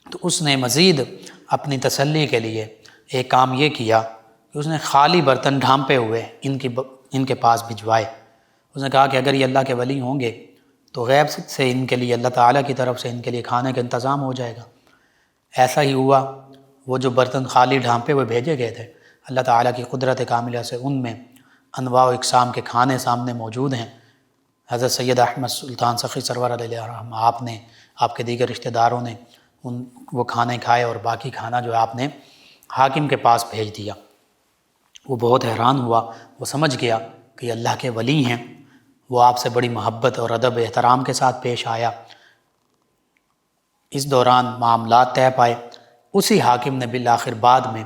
تو اس نے مزید اپنی تسلی کے لیے ایک کام یہ کیا کہ اس نے خالی برتن ڈھانپے ہوئے ان کے پاس بھجوائے۔ اس نے کہا کہ اگر یہ اللہ کے ولی ہوں گے تو غیب سے ان کے لیے اللہ تعالیٰ کی طرف سے ان کے لیے کھانے کا انتظام ہو جائے گا۔ ایسا ہی ہوا، وہ جو برتن خالی ڈھانپے ہوئے بھیجے گئے تھے، اللہ تعالیٰ کی قدرت کاملہ سے ان میں انواع و اقسام کے کھانے سامنے موجود ہیں۔ حضرت سید احمد سلطان سخی سرور علیہ الرحمہ، آپ نے، آپ کے دیگر رشتہ داروں نے وہ کھانے کھائے، اور باقی کھانا جو آپ نے حاکم کے پاس بھیج دیا۔ وہ بہت حیران ہوا، وہ سمجھ گیا کہ یہ اللہ کے ولی ہیں، وہ آپ سے بڑی محبت اور ادب احترام کے ساتھ پیش آیا۔ اس دوران معاملات طے پائے۔ اسی حاکم نے بالآخر بعد میں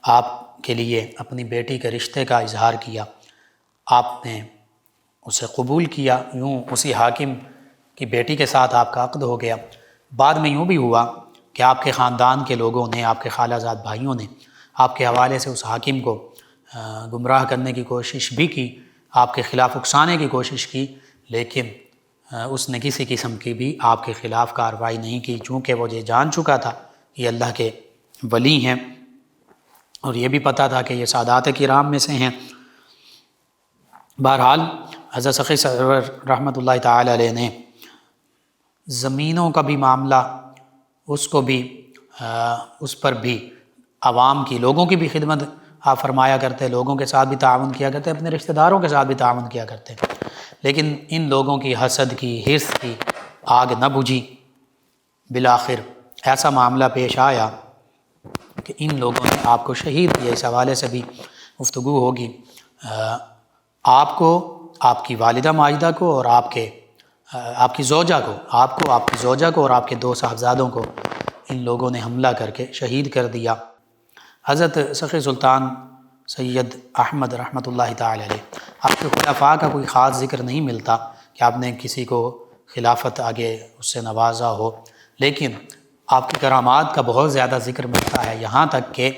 آپ کے لیے اپنی بیٹی کے رشتے کا اظہار کیا، آپ نے اسے قبول کیا، یوں اسی حاکم کی بیٹی کے ساتھ آپ کا عقد ہو گیا۔ بعد میں یوں بھی ہوا کہ آپ کے خاندان کے لوگوں نے، آپ کے خالہ زاد بھائیوں نے آپ کے حوالے سے اس حاکم کو گمراہ کرنے کی کوشش بھی کی، آپ کے خلاف اکسانے کی کوشش کی، لیکن اس نے کسی قسم کی بھی آپ کے خلاف کارروائی نہیں کی، چونکہ وہ یہ جان چکا تھا کہ یہ اللہ کے ولی ہیں، اور یہ بھی پتہ تھا کہ یہ سادات کرام میں سے ہیں۔ بہرحال حضرت سخی سرور رحمۃ اللہ تعالی علیہ نے زمینوں کا بھی معاملہ، اس کو بھی اس پر بھی عوام کی، لوگوں کی بھی خدمت آپ فرمایا کرتے، لوگوں کے ساتھ بھی تعاون کیا کرتے، اپنے رشتہ داروں کے ساتھ بھی تعاون کیا کرتے، لیکن ان لوگوں کی حسد کی، حرص کی آگ نہ بجھی۔ بالآخر ایسا معاملہ پیش آیا کہ ان لوگوں نے آپ کو شہید کیا۔ اس حوالے سے بھی گفتگو ہوگی۔ آپ کو، آپ کی والدہ ماجدہ کو، اور آپ کی زوجہ کو، آپ کی زوجہ کو اور آپ کے 2 صاحبزادوں کو ان لوگوں نے حملہ کر کے شہید کر دیا۔ حضرت سخی سلطان سید احمد رحمۃ اللہ تعالی علیہ، آپ کے خلفاء کا کوئی خاص ذکر نہیں ملتا کہ آپ نے کسی کو خلافت آگے اس سے نوازا ہو، لیکن آپ کی کرامات کا بہت زیادہ ذکر ملتا ہے، یہاں تک کہ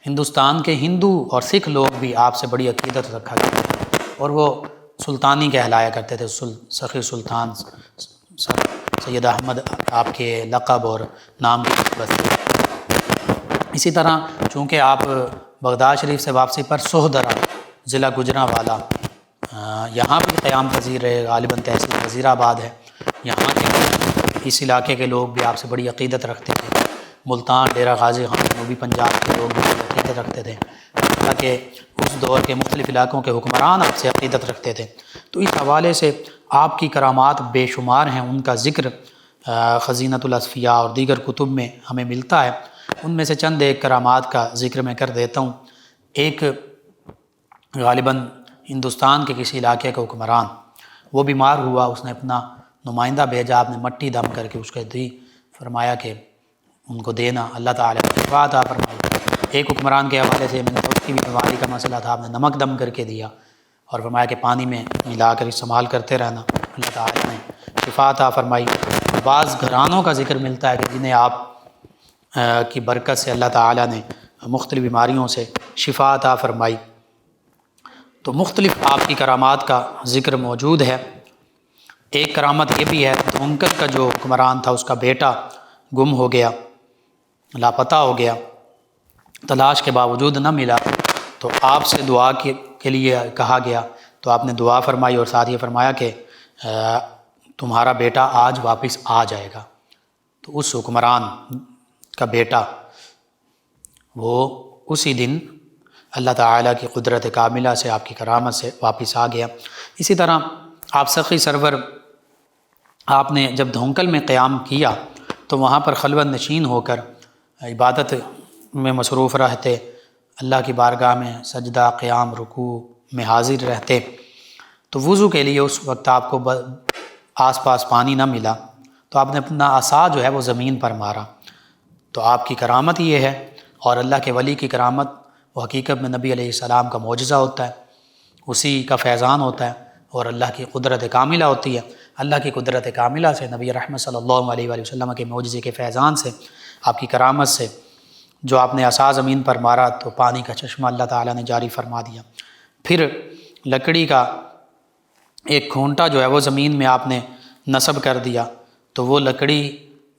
ہندوستان کے ہندو اور سکھ لوگ بھی آپ سے بڑی عقیدت رکھا کرتے تھے، اور وہ سلطانی کہلایا کرتے تھے، سخی سلطان سید احمد آپ کے لقب اور نام کی نسبت سے۔ اسی طرح چونکہ آپ بغداد شریف سے واپسی پر سوہدرہ ضلع گجرانوالہ یہاں بھی قیام پذیر رہے، غالباً تحصیل وزیر آباد ہے، یہاں کے اس علاقے کے لوگ بھی آپ سے بڑی عقیدت رکھتے تھے۔ ملتان، ڈیرہ غازی خان، جنوبی پنجاب کے لوگ بھی عقیدت رکھتے تھے، تاکہ اس دور کے مختلف علاقوں کے حکمران آپ سے عقیدت رکھتے تھے۔ تو اس حوالے سے آپ کی کرامات بے شمار ہیں، ان کا ذکر خزینۃ الاصفیاء اور دیگر کتب میں ہمیں ملتا ہے۔ ان میں سے چند ایک کرامات کا ذکر میں کر دیتا ہوں۔ ایک غالباً ہندوستان کے کسی علاقے کا حکمران، وہ بیمار ہوا، اس نے اپنا نمائندہ بھیجا، آپ نے مٹی دم کر کے اس کو دی، فرمایا کہ ان کو دینا، اللہ تعالیٰ نے شفا عطا فرمائی۔ ایک حکمران کے حوالے سے میں نے اس کی بھی بیماری کا مسئلہ تھا، آپ نے نمک دم کر کے دیا اور فرمایا کہ پانی میں ملا کر استعمال کرتے رہنا، اللہ تعالیٰ نے شفا عطا فرمائی۔ بعض گھرانوں کا ذکر ملتا ہے کہ جنہیں آپ کی برکت سے اللہ تعالیٰ نے مختلف بیماریوں سے شفا عطا فرمائی۔ تو مختلف آپ کی کرامات کا ذکر موجود ہے۔ ایک کرامت یہ بھی ہے، دھونکر کا جو حکمران تھا اس کا بیٹا گم ہو گیا، لاپتہ ہو گیا، تلاش کے باوجود نہ ملا، تو آپ سے دعا کے لیے کہا گیا، تو آپ نے دعا فرمائی اور ساتھ یہ فرمایا کہ تمہارا بیٹا آج واپس آ جائے گا۔ تو اس حکمران کا بیٹا وہ اسی دن اللہ تعالیٰ کی قدرت کاملہ سے، آپ کی کرامت سے واپس آ گیا۔ اسی طرح آپ سخی سرور، آپ نے جب دھونکل میں قیام کیا تو وہاں پر خلوت نشین ہو کر عبادت میں مصروف رہتے، اللہ کی بارگاہ میں سجدہ، قیام، رکوع میں حاضر رہتے۔ تو وضو کے لیے اس وقت آپ کو آس پاس پانی نہ ملا، تو آپ نے اپنا عصا جو ہے وہ زمین پر مارا۔ تو آپ کی کرامت یہ ہے، اور اللہ کے ولی کی کرامت وہ حقیقت میں نبی علیہ السلام کا معجزہ ہوتا ہے، اسی کا فیضان ہوتا ہے، اور اللہ کی قدرت کاملہ ہوتی ہے۔ اللہ کی قدرت کاملہ سے، نبی رحمت صلی اللہ علیہ وآلہ وسلم کے معجزے کے فیضان سے، آپ کی کرامت سے، جو آپ نے عصا زمین پر مارا تو پانی کا چشمہ اللہ تعالیٰ نے جاری فرما دیا۔ پھر لکڑی کا ایک کھونٹا جو ہے وہ زمین میں آپ نے نصب کر دیا، تو وہ لکڑی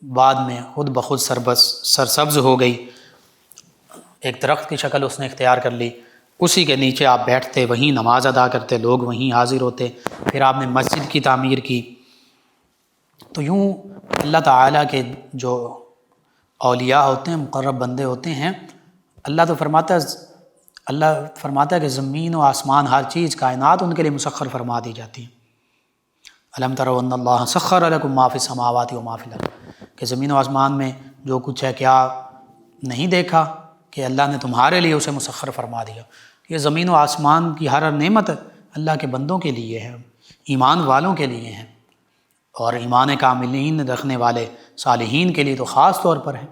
بعد میں خود بخود سرسبز ہو گئی، ایک درخت کی شکل اس نے اختیار کر لی، اسی کے نیچے آپ بیٹھتے، وہیں نماز ادا کرتے، لوگ وہیں حاضر ہوتے۔ پھر آپ نے مسجد کی تعمیر کی۔ تو یوں اللہ تعالیٰ کے جو اولیاء ہوتے ہیں، مقرب بندے ہوتے ہیں، اللہ فرماتا ہے کہ زمین و آسمان، ہر چیز، کائنات ان کے لیے مسخر فرما دی جاتی ہے۔ الم تروا ان اللہ سخر لکم ما فی السماوات و ما فی الارض، کہ زمین و آسمان میں جو کچھ ہے، کیا نہیں دیکھا کہ اللہ نے تمہارے لیے اسے مسخر فرما دیا۔ یہ زمین و آسمان کی ہر نعمت اللہ کے بندوں کے لیے ہے، ایمان والوں کے لیے ہیں، اور ایمان کاملین رکھنے والے صالحین کے لیے تو خاص طور پر ہے۔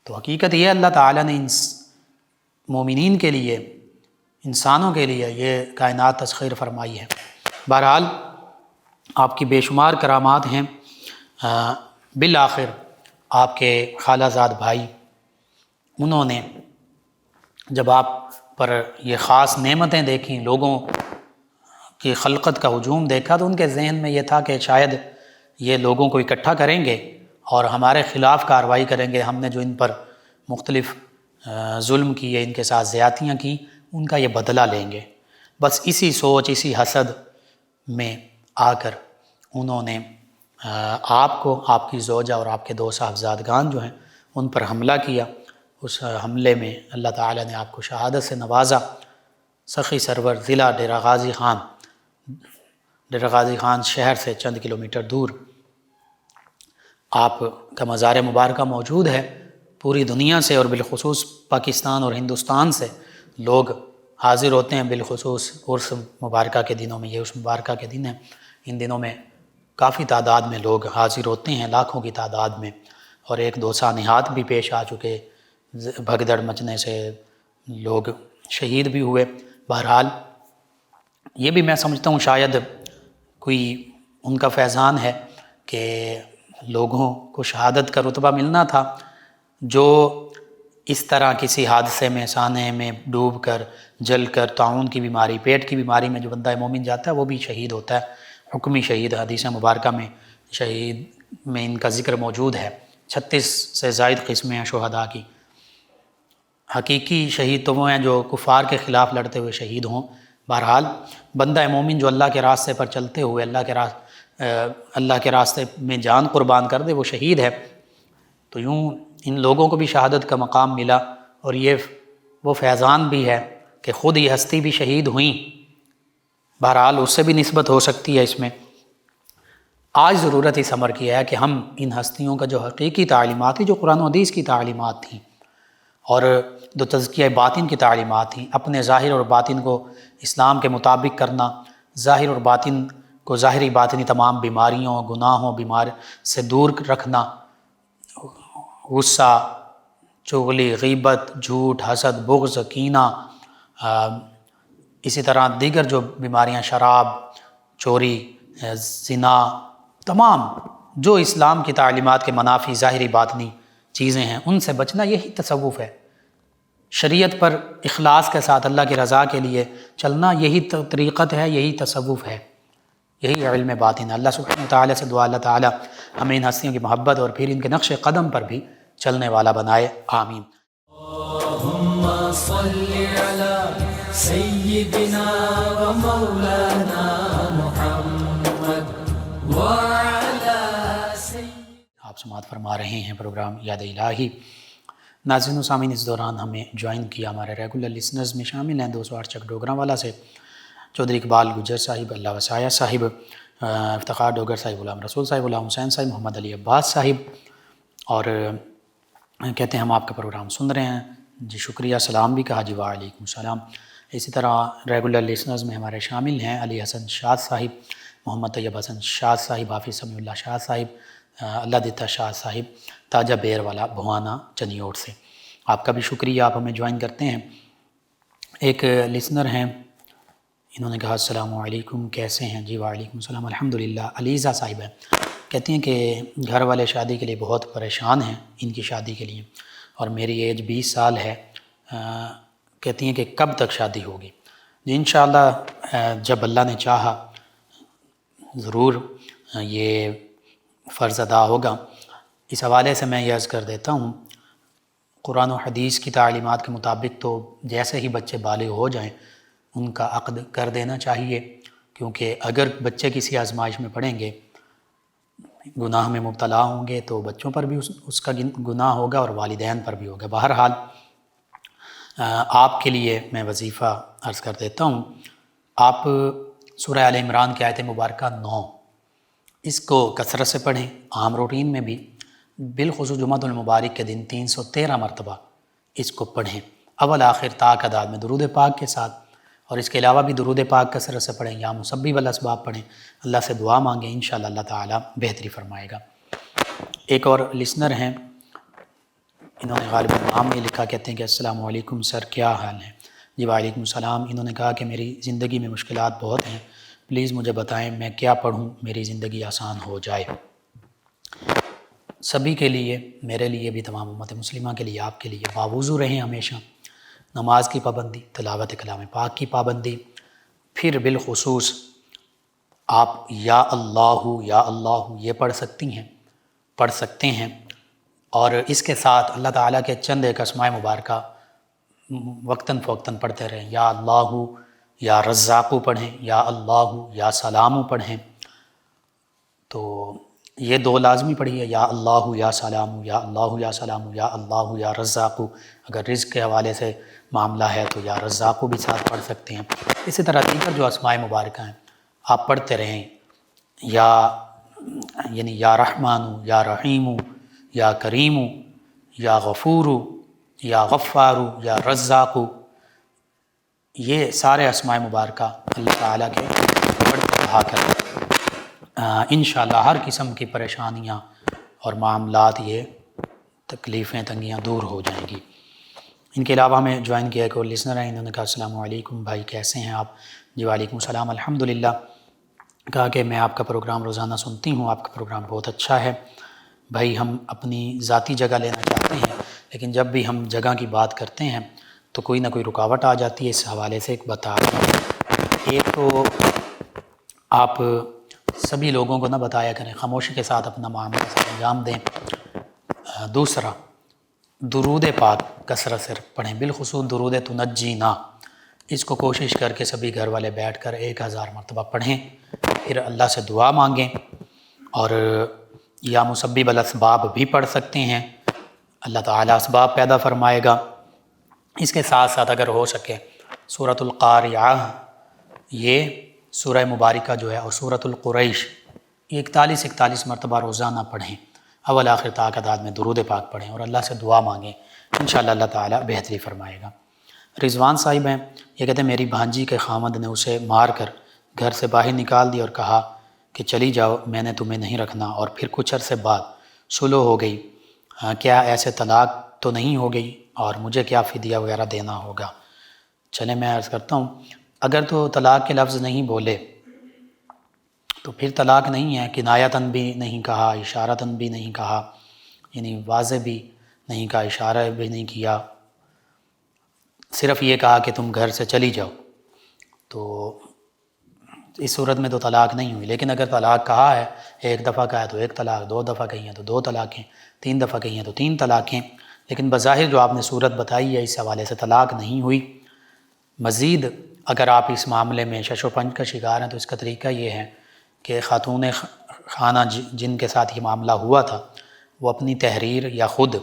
تو حقیقت یہ اللہ تعالیٰ نے مومنین کے لیے، انسانوں کے لیے یہ کائنات تسخیر فرمائی ہے۔ بہرحال آپ کی بے شمار کرامات ہیں۔ بالآخر آپ کے خالہ زاد بھائی، انہوں نے جب آپ پر یہ خاص نعمتیں دیکھیں، لوگوں کی خلقت کا ہجوم دیکھا، تو ان کے ذہن میں یہ تھا کہ شاید یہ لوگوں کو اکٹھا کریں گے اور ہمارے خلاف کارروائی کریں گے، ہم نے جو ان پر مختلف ظلم کیے، ان کے ساتھ زیادتیاں کی، ان کا یہ بدلہ لیں گے۔ بس اسی سوچ، اسی حسد میں آ کر انہوں نے آپ کو، آپ کی زوجہ اور آپ کے دو صاحبزادگان جو ہیں ان پر حملہ کیا۔ اس حملے میں اللہ تعالیٰ نے آپ کو شہادت سے نوازا۔ سخی سرور ضلع ڈیرہ غازی خان شہر سے چند کلومیٹر دور آپ کا مزار مبارکہ موجود ہے۔ پوری دنیا سے اور بالخصوص پاکستان اور ہندوستان سے لوگ حاضر ہوتے ہیں، بالخصوص عرس مبارکہ کے دنوں میں۔ یہ عرس مبارکہ کے دن ہیں، ان دنوں میں کافی تعداد میں لوگ حاضر ہوتے ہیں، لاکھوں کی تعداد میں، اور ایک دو سانحات بھی پیش آ چکے، بھگدڑ مچنے سے لوگ شہید بھی ہوئے۔ بہرحال یہ بھی میں سمجھتا ہوں شاید کوئی ان کا فیضان ہے کہ لوگوں کو شہادت کا رتبہ ملنا تھا۔ جو اس طرح کسی حادثے میں، سانحے میں ڈوب کر، جل کر، طاعون کی بیماری، پیٹ کی بیماری میں جو بندہ مومن جاتا ہے وہ بھی شہید ہوتا ہے، حکمی شہید۔ حدیث مبارکہ میں شہید میں ان کا ذکر موجود ہے۔ 36 سے زائد قسمیں ہیں شہداء کی۔ حقیقی شہید تو وہ ہیں جو کفار کے خلاف لڑتے ہوئے شہید ہوں۔ بہرحال بندہ مومن جو اللہ کے راستے پر چلتے ہوئے اللہ کے راستے میں جان قربان کر دے، وہ شہید ہے۔ تو یوں ان لوگوں کو بھی شہادت کا مقام ملا، اور یہ وہ فیضان بھی ہے کہ خود یہ ہستی بھی شہید ہوئیں۔ بہرحال اس سے بھی نسبت ہو سکتی ہے اس میں۔ آج ضرورت اس امر کی ہے کہ ہم ان ہستیوں کا جو حقیقی تعلیمات تھی، جو قرآن و حدیث کی تعلیمات تھیں، اور جو تزکیہ باطن کی تعلیمات تھیں، اپنے ظاہر اور باطن کو اسلام کے مطابق کرنا، ظاہر اور باطن کو، ظاہری باطنی تمام بیماریوں، گناہوں، بیمار سے دور رکھنا، غصہ، چغلی، غیبت، جھوٹ، حسد، بغض، کینہ، اسی طرح دیگر جو بیماریاں، شراب، چوری، زنا، تمام جو اسلام کی تعلیمات کے منافی ظاہری باطنی چیزیں ہیں ان سے بچنا، یہی تصوف ہے۔ شریعت پر اخلاص کے ساتھ اللہ کی رضا کے لیے چلنا، یہی طریقت ہے، یہی تصوف ہے، یہی علم باطن ہے۔ اللہ سبحانہ وتعالی سے دعا، اللہ تعالی ہمیں ان ہستیوں کی محبت اور پھر ان کے نقش قدم پر بھی چلنے والا بنائے، آمین۔ اللہم صلی علی سیدنا و مولانا محمد وعلی سیدنا۔ آپ سماعت فرما رہے ہیں پروگرام یاد الہی۔ ناظرین و سامعین، اس دوران ہمیں جوائن کیا ہمارے ریگولر لسنرز میں شامل ہیں 208 چک ڈوگراں والا سے چودھری اقبال گجر صاحب، اللہ وسایہ صاحب، افتخار ڈوگر صاحب، غلام رسول صاحب، غلام حسین صاحب، محمد علی عباس صاحب، اور کہتے ہیں ہم آپ کا پروگرام سن رہے ہیں جی، شکریہ، سلام بھی کہا جی، وعلیکم السلام۔ اسی طرح ریگولر لسنرز میں ہمارے شامل ہیں علی حسن شاہ صاحب، محمد طیب حسن شاہ صاحب، حافظ سمیع اللہ شاہ صاحب، اللہ دیتا شاہ صاحب، تاجہ بیر والا بھوانا چنیوٹ سے، آپ کا بھی شکریہ، آپ ہمیں جوائن کرتے ہیں۔ ایک لسنر ہیں، انہوں نے کہا السلام علیکم، کیسے ہیں جی؟ وعلیکم السلام، الحمدللہ۔ علیزہ صاحب ہیں، کہتی ہیں کہ گھر والے شادی کے لیے بہت پریشان ہیں، ان کی شادی کے لیے، اور میری ایج 20 سال ہے، کہتی ہیں کہ کب تک شادی ہوگی؟ جی انشاءاللہ جب اللہ نے چاہا ضرور یہ فرض ادا ہوگا۔ اس حوالے سے میں یہ عرض کر دیتا ہوں، قرآن و حدیث کی تعلیمات کے مطابق تو جیسے ہی بچے بالغ ہو جائیں ان کا عقد کر دینا چاہیے، کیونکہ اگر بچے کسی آزمائش میں پڑیں گے، گناہ میں مبتلا ہوں گے، تو بچوں پر بھی اس کا گناہ ہوگا اور والدین پر بھی ہوگا۔ بہرحال آپ کے لیے میں وظیفہ عرض کر دیتا ہوں، آپ سورہ آل عمران کی آیت مبارکہ 9 اس کو کثرت سے پڑھیں، عام روٹین میں بھی، بالخصوص جمعۃ المبارک کے دن 313 مرتبہ اس کو پڑھیں، اول آخر تا تعداد میں درود پاک کے ساتھ، اور اس کے علاوہ بھی درود پاک کثرت سے پڑھیں، یا مسبب الاسباب پڑھیں، اللہ سے دعا مانگیں، انشاءاللہ اللہ تعالی بہتری فرمائے گا۔ ایک اور لسنر ہیں، انہوں نے غالباً نام نہیں لکھا، کہتے ہیں کہ السلام علیکم سر، کیا حال ہے؟ جی وعلیکم السلام۔ انہوں نے کہا کہ میری زندگی میں مشکلات بہت ہیں، پلیز مجھے بتائیں میں کیا پڑھوں میری زندگی آسان ہو جائے۔ سبھی کے لیے، میرے لیے بھی، تمام امت مسلمہ کے لیے، آپ کے لیے باوضو رہیں ہمیشہ، نماز کی پابندی، تلاوت کلام پاک کی پابندی، پھر بالخصوص آپ یا اللہ یہ پڑھ سکتے ہیں، اور اس کے ساتھ اللہ تعالیٰ کے چند ایک اسماء مبارکہ وقتاً فوقتاً پڑھتے رہیں، یا اللہ یا رزاق پڑھیں، یا اللہ یا سلام پڑھیں، تو یہ دو لازمی پڑھیے، یا اللہ یا سلام، یا اللہ یا سلام، یا اللہ یا رزاق۔ اگر رزق کے حوالے سے معاملہ ہے تو یا رزاق بھی ساتھ پڑھ سکتے ہیں۔ اسی طرح دیگر جو اسماء مبارکہ ہیں آپ پڑھتے رہیں، یعنی یا رحمان، یا رحیم، یا کریم، یا غفور، یا غفار، یا رزاق، یہ سارے اسماء مبارکہ اللہ تعالیٰ کے پڑھتے رہا کریں، انشاءاللہ ہر قسم کی پریشانیاں اور معاملات، یہ تکلیفیں، تنگیاں دور ہو جائیں گی۔ ان کے علاوہ ہمیں جوائن کیا ایک اور لسنر ہیں، انہوں نے کہا السلام علیکم بھائی، کیسے ہیں آپ؟ جی وعلیکم السلام، الحمدللہ۔ کہا کہ میں آپ کا پروگرام روزانہ سنتی ہوں، آپ کا پروگرام بہت اچھا ہے بھائی، ہم اپنی ذاتی جگہ لینا چاہتے ہیں، لیکن جب بھی ہم جگہ کی بات کرتے ہیں تو کوئی نہ کوئی رکاوٹ آ جاتی ہے، اس حوالے سے ایک بتا رہا ہوں۔ ایک تو آپ سبھی لوگوں کو نہ بتایا کریں، خاموشی کے ساتھ اپنا معاملہ سے انجام دیں۔ دوسرا، درود پاک کثرت سے پڑھیں، بالخصوص درود تنجینا، اس کو کوشش کر کے سبھی گھر والے بیٹھ کر 1000 مرتبہ پڑھیں، پھر اللہ سے دعا مانگیں، اور یا مسبب الاسباب بھی پڑھ سکتے ہیں، اللہ تعالیٰ اسباب پیدا فرمائے گا۔ اس کے ساتھ ساتھ اگر ہو سکے سورۃ القاریعہ، یہ سورہ مبارکہ جو ہے، اور سورۃ القریش، یہ 41 مرتبہ روزانہ پڑھیں، اول آخر تا تعداد میں درود پاک پڑھیں، اور اللہ سے دعا مانگیں، انشاءاللہ اللہ تعالیٰ بہتری فرمائے گا۔ رضوان صاحب ہیں، یہ کہتے ہیں میری بھانجی کے خامد نے اسے مار کر گھر سے باہر نکال دی اور کہا کہ چلی جاؤ، میں نے تمہیں نہیں رکھنا، اور پھر کچھ عرصے بعد صلح ہو گئی، کیا ایسے طلاق تو نہیں ہو گئی، اور مجھے کیا فدیہ وغیرہ دینا ہوگا؟ چلیں میں عرض کرتا ہوں، اگر تو طلاق کے لفظ نہیں بولے تو پھر طلاق نہیں ہے، کنایتاً بھی نہیں کہا، اشارتاً بھی نہیں کہا، یعنی واضح بھی نہیں کہا، اشارہ بھی نہیں کیا، صرف یہ کہا کہ تم گھر سے چلی جاؤ، تو اس صورت میں تو طلاق نہیں ہوئی۔ لیکن اگر طلاق کہا ہے، ایک دفعہ کہا ہے تو ایک طلاق، دو دفعہ کہی ہیں تو دو طلاقیں، تین دفعہ کہی ہیں تو تین طلاقیں، لیکن بظاہر جو آپ نے صورت بتائی ہے اس حوالے سے طلاق نہیں ہوئی۔ مزید اگر آپ اس معاملے میں شش و پنج کا شکار ہیں تو اس کا طریقہ یہ ہے کہ خاتون خانہ جن کے ساتھ یہ معاملہ ہوا تھا وہ اپنی تحریر یا خود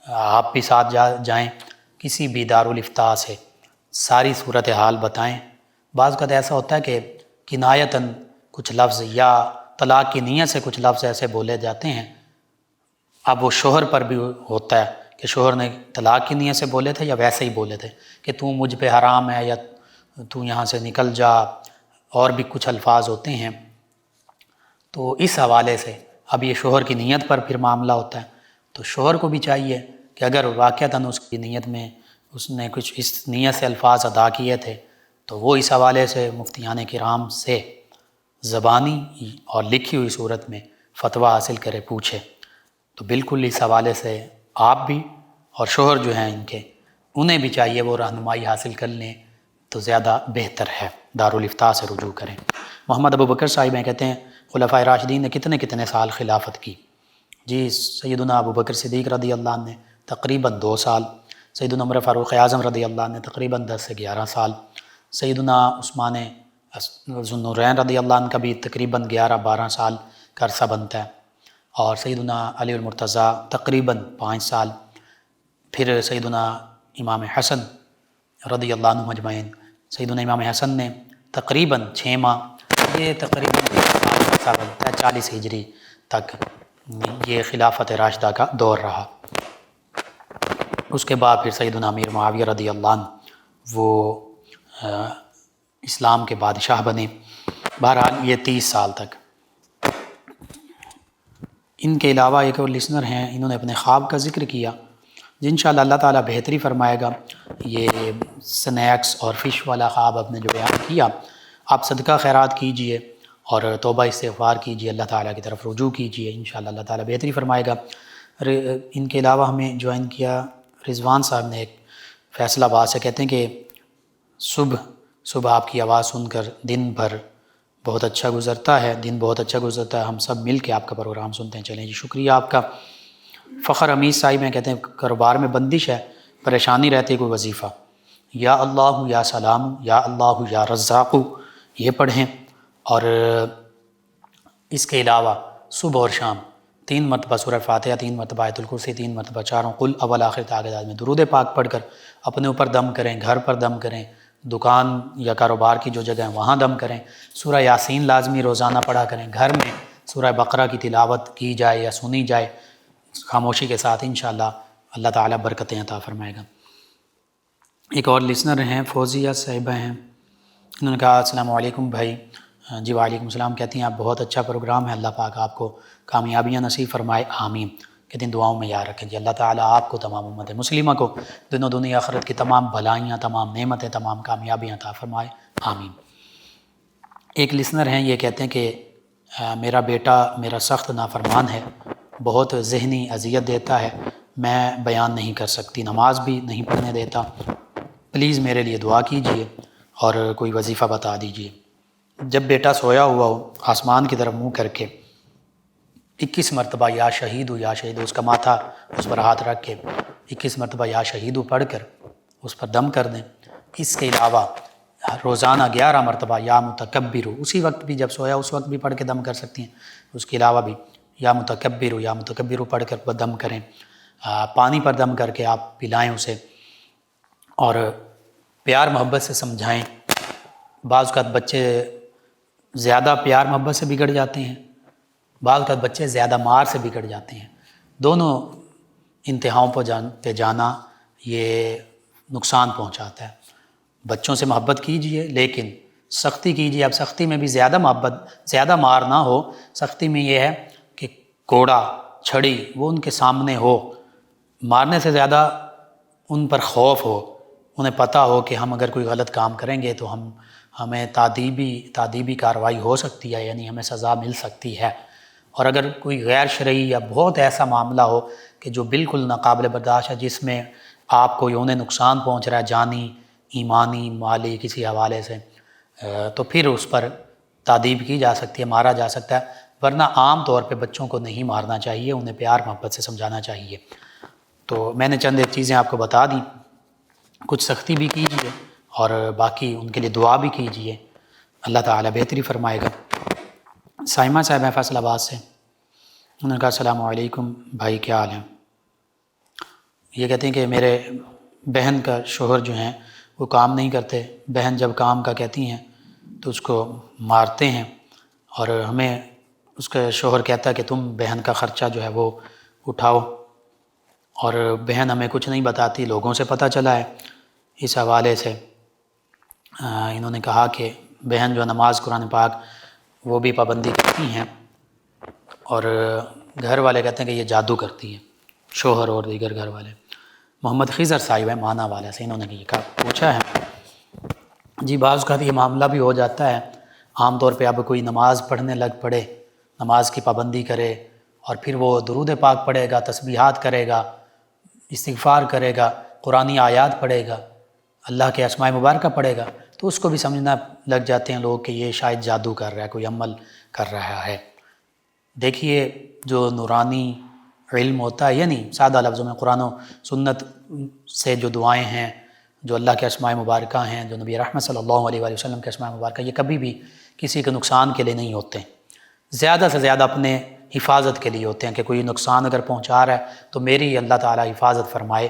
آپ بھی ساتھ جائیں، کسی بھی دارالافتاء سے ساری صورتحال بتائیں۔ بعض کا ایسا ہوتا ہے کہ کنایتاً کچھ لفظ یا طلاق کی نیت سے کچھ لفظ ایسے بولے جاتے ہیں، اب وہ شوہر پر بھی ہوتا ہے کہ شوہر نے طلاق کی نیت سے بولے تھے یا ویسے ہی بولے تھے کہ تو مجھ پہ حرام ہے، یا تو یہاں سے نکل جا، اور بھی کچھ الفاظ ہوتے ہیں۔ تو اس حوالے سے اب یہ شوہر کی نیت پر پھر معاملہ ہوتا ہے، تو شوہر کو بھی چاہیے کہ اگر واقعتاً اس کی نیت میں اس نے کچھ اس نیت سے الفاظ ادا کیے تھے تو وہ اس حوالے سے مفتیان کرام سے زبانی اور لکھی ہوئی صورت میں فتویٰ حاصل کرے، پوچھے۔ تو بالکل اس حوالے سے آپ بھی اور شوہر جو ہیں ان کے، انہیں بھی چاہیے وہ رہنمائی حاصل کر لیں تو زیادہ بہتر ہے، دارالافتاء سے رجوع کریں۔ محمد ابو بکر صاحب ہیں، کہتے ہیں خلفائے راشدین نے کتنے سال خلافت کی؟ جی سیدنا ابو بکر صدیق رضی اللہ عنہ نے تقریباً 2 سال، سیدنا عمر فاروق اعظم رضی اللہ عنہ نے تقریباً 10 سے 11 سال، سیدنا عثمان ذو النورین رضی اللہ عنہ کا بھی تقریباً 11-12 سال کا عرصہ بنتا ہے، اور سیدنا علی المرتضیٰ تقریباً 5 سال، پھر سیدنا امام حسن رضی اللہ عنہ مجمعین، سیدنا امام حسن نے تقریباً 6 ماہ، یہ تقریباً 1 سال کا عرصہ بنتا ہے، 40 ہجری تک یہ خلافت راشدہ کا دور رہا۔ اس کے بعد پھر سیدنا امیر معاویہ رضی اللہ عنہ وہ اسلام کے بادشاہ بنے۔ بہرحال یہ 30 سال تک۔ ان کے علاوہ ایک اور لسنر ہیں، انہوں نے اپنے خواب کا ذکر کیا، جن انشاءاللہ اللہ تعالیٰ بہتری فرمائے گا۔ یہ سنیکس اور فش والا خواب آپ نے جو بیان کیا، آپ صدقہ خیرات کیجئے اور توبہ استغفار کیجئے، اللہ تعالیٰ کی طرف رجوع کیجئے، انشاءاللہ اللہ تعالیٰ بہتری فرمائے گا۔ ان کے علاوہ ہمیں جوائن کیا رضوان صاحب نے ایک فیصلہ آباد سے، کہتے ہیں کہ صبح آپ کی آواز سن کر دن بھر بہت اچھا گزرتا ہے، دن بہت اچھا گزرتا ہے، ہم سب مل کے آپ کا پروگرام سنتے ہیں۔ چلیں جی شکریہ آپ کا۔ فخر امیز صاحب ہیں، کہتے ہیں کاروبار میں بندش ہے، پریشانی رہتی ہے، کوئی وظیفہ یا اللہ یا سلام یا اللہ یا رزاق یہ پڑھیں، اور اس کے علاوہ صبح اور شام 3 مرتبہ سورہ فاتحہ، 3 مرتبہ آیت الکرسی، 3 مرتبہ چاروں قل اول آخر تعداد میں درود پاک پڑھ کر اپنے اوپر دم کریں، گھر پر دم کریں، دکان یا کاروبار کی جو جگہ ہیں وہاں دم کریں، سورہ یاسین لازمی روزانہ پڑھا کریں، گھر میں سورہ بقرہ کی تلاوت کی جائے یا سنی جائے خاموشی کے ساتھ، انشاءاللہ اللہ تعالیٰ برکتیں عطا فرمائے گا۔ ایک اور لسنر ہیں فوزیہ صاحبہ ہیں، انہوں نے کہا السلام علیکم بھائی۔ جی وعلیکم السلام، کہتی ہیں آپ بہت اچھا پروگرام ہے، اللہ پاک آپ کو کامیابیاں نصیب فرمائے، آمین۔ کہتے ہیں دعاؤں میں یاد رکھیں جی، اللہ تعالیٰ آپ کو، تمام امت مسلمہ کو دنوں دنیا آخرت کی تمام بھلائیاں، تمام نعمتیں، تمام کامیابیاں عطا فرمائے، آمین۔ ایک لسنر ہیں، یہ کہتے ہیں کہ میرا بیٹا میرا سخت نافرمان ہے، بہت ذہنی اذیت دیتا ہے، میں بیان نہیں کر سکتی، نماز بھی نہیں پڑھنے دیتا، پلیز میرے لیے دعا کیجئے اور کوئی وظیفہ بتا دیجئے۔ جب بیٹا سویا ہوا ہو آسمان کی طرف منہ کر کے 21 مرتبہ یا شہیدو یا شہیدو، اس کا ماتھا اس پر ہاتھ رکھ کے 21 مرتبہ یا شہیدو پڑھ کر اس پر دم کر دیں۔ اس کے علاوہ روزانہ 11 مرتبہ یا متکبرو، اسی وقت بھی جب سویا اس وقت بھی پڑھ کے دم کر سکتی ہیں، اس کے علاوہ بھی یا متکبرو پڑھ کر دم کریں، پانی پر دم کر کے آپ پلائیں اسے، اور پیار محبت سے سمجھائیں۔ بعض اوقات بچے زیادہ پیار محبت سے بگڑ جاتے ہیں، بعض اوقات بچے زیادہ مار سے بگڑ جاتے ہیں، دونوں انتہاؤں پہ جانا یہ نقصان پہنچاتا ہے۔ بچوں سے محبت کیجئے لیکن سختی کیجیے. اب سختی میں بھی زیادہ محبت، زیادہ مار نہ ہو. سختی میں یہ ہے کہ کوڑا چھڑی وہ ان کے سامنے ہو، مارنے سے زیادہ ان پر خوف ہو، انہیں پتہ ہو کہ ہم اگر کوئی غلط کام کریں گے تو ہمیں تعدیبی کارروائی ہو سکتی ہے، یعنی ہمیں سزا مل سکتی ہے. اور اگر کوئی غیر شرعی یا بہت ایسا معاملہ ہو کہ جو بالکل ناقابل برداشت ہے، جس میں آپ کو انہیں نقصان پہنچ رہا ہے جانی، ایمانی، مالی کسی حوالے سے، تو پھر اس پر تعدیب کی جا سکتی ہے، مارا جا سکتا ہے. ورنہ عام طور پہ بچوں کو نہیں مارنا چاہیے، انہیں پیار محبت سے سمجھانا چاہیے. تو میں نے چند ایک چیزیں آپ کو بتا دیں. کچھ سختی بھی کیجیے اور باقی ان کے لیے دعا بھی کیجیے، اللہ تعالیٰ بہتری فرمائے گا. سائمہ صاحب ہیں فیصل آباد سے، انہوں نے کہا السلام علیکم بھائی، کیا حال ہے؟ یہ کہتے ہیں کہ میرے بہن کا شوہر جو ہیں وہ کام نہیں کرتے. بہن جب کام کا کہتی ہیں تو اس کو مارتے ہیں، اور ہمیں اس کا شوہر کہتا ہے کہ تم بہن کا خرچہ جو ہے وہ اٹھاؤ، اور بہن ہمیں کچھ نہیں بتاتی، لوگوں سے پتہ چلا ہے. اس حوالے سے انہوں نے کہا کہ بہن جو نماز قرآن پاک وہ بھی پابندی کرتی ہیں، اور گھر والے کہتے ہیں کہ یہ جادو کرتی ہے، شوہر اور دیگر گھر والے. محمد خضر صاحب ہے مانا والے سے، انہوں نے یہ پوچھا ہے. جی بعض کا یہ معاملہ بھی ہو جاتا ہے. عام طور پہ اب کوئی نماز پڑھنے لگ پڑے، نماز کی پابندی کرے، اور پھر وہ درود پاک پڑھے گا، تسبیحات کرے گا، استغفار کرے گا، قرآنی آیات پڑھے گا، اللہ کے اسماء مبارکہ پڑھے گا، تو اس کو بھی سمجھنا لگ جاتے ہیں لوگ کہ یہ شاید جادو کر رہا ہے، کوئی عمل کر رہا ہے. دیکھیے جو نورانی علم ہوتا ہے، یعنی سادہ لفظوں میں قرآن و سنت سے جو دعائیں ہیں، جو اللہ کے اسماء مبارکہ ہیں، جو نبی رحمت صلی اللہ علیہ وآلہ وسلم کے اسماء مبارکہ، یہ کبھی بھی کسی کے نقصان کے لیے نہیں ہوتے. زیادہ سے زیادہ اپنے حفاظت کے لیے ہوتے ہیں کہ کوئی نقصان اگر پہنچا رہا ہے تو میری اللہ تعالیٰ حفاظت فرمائے.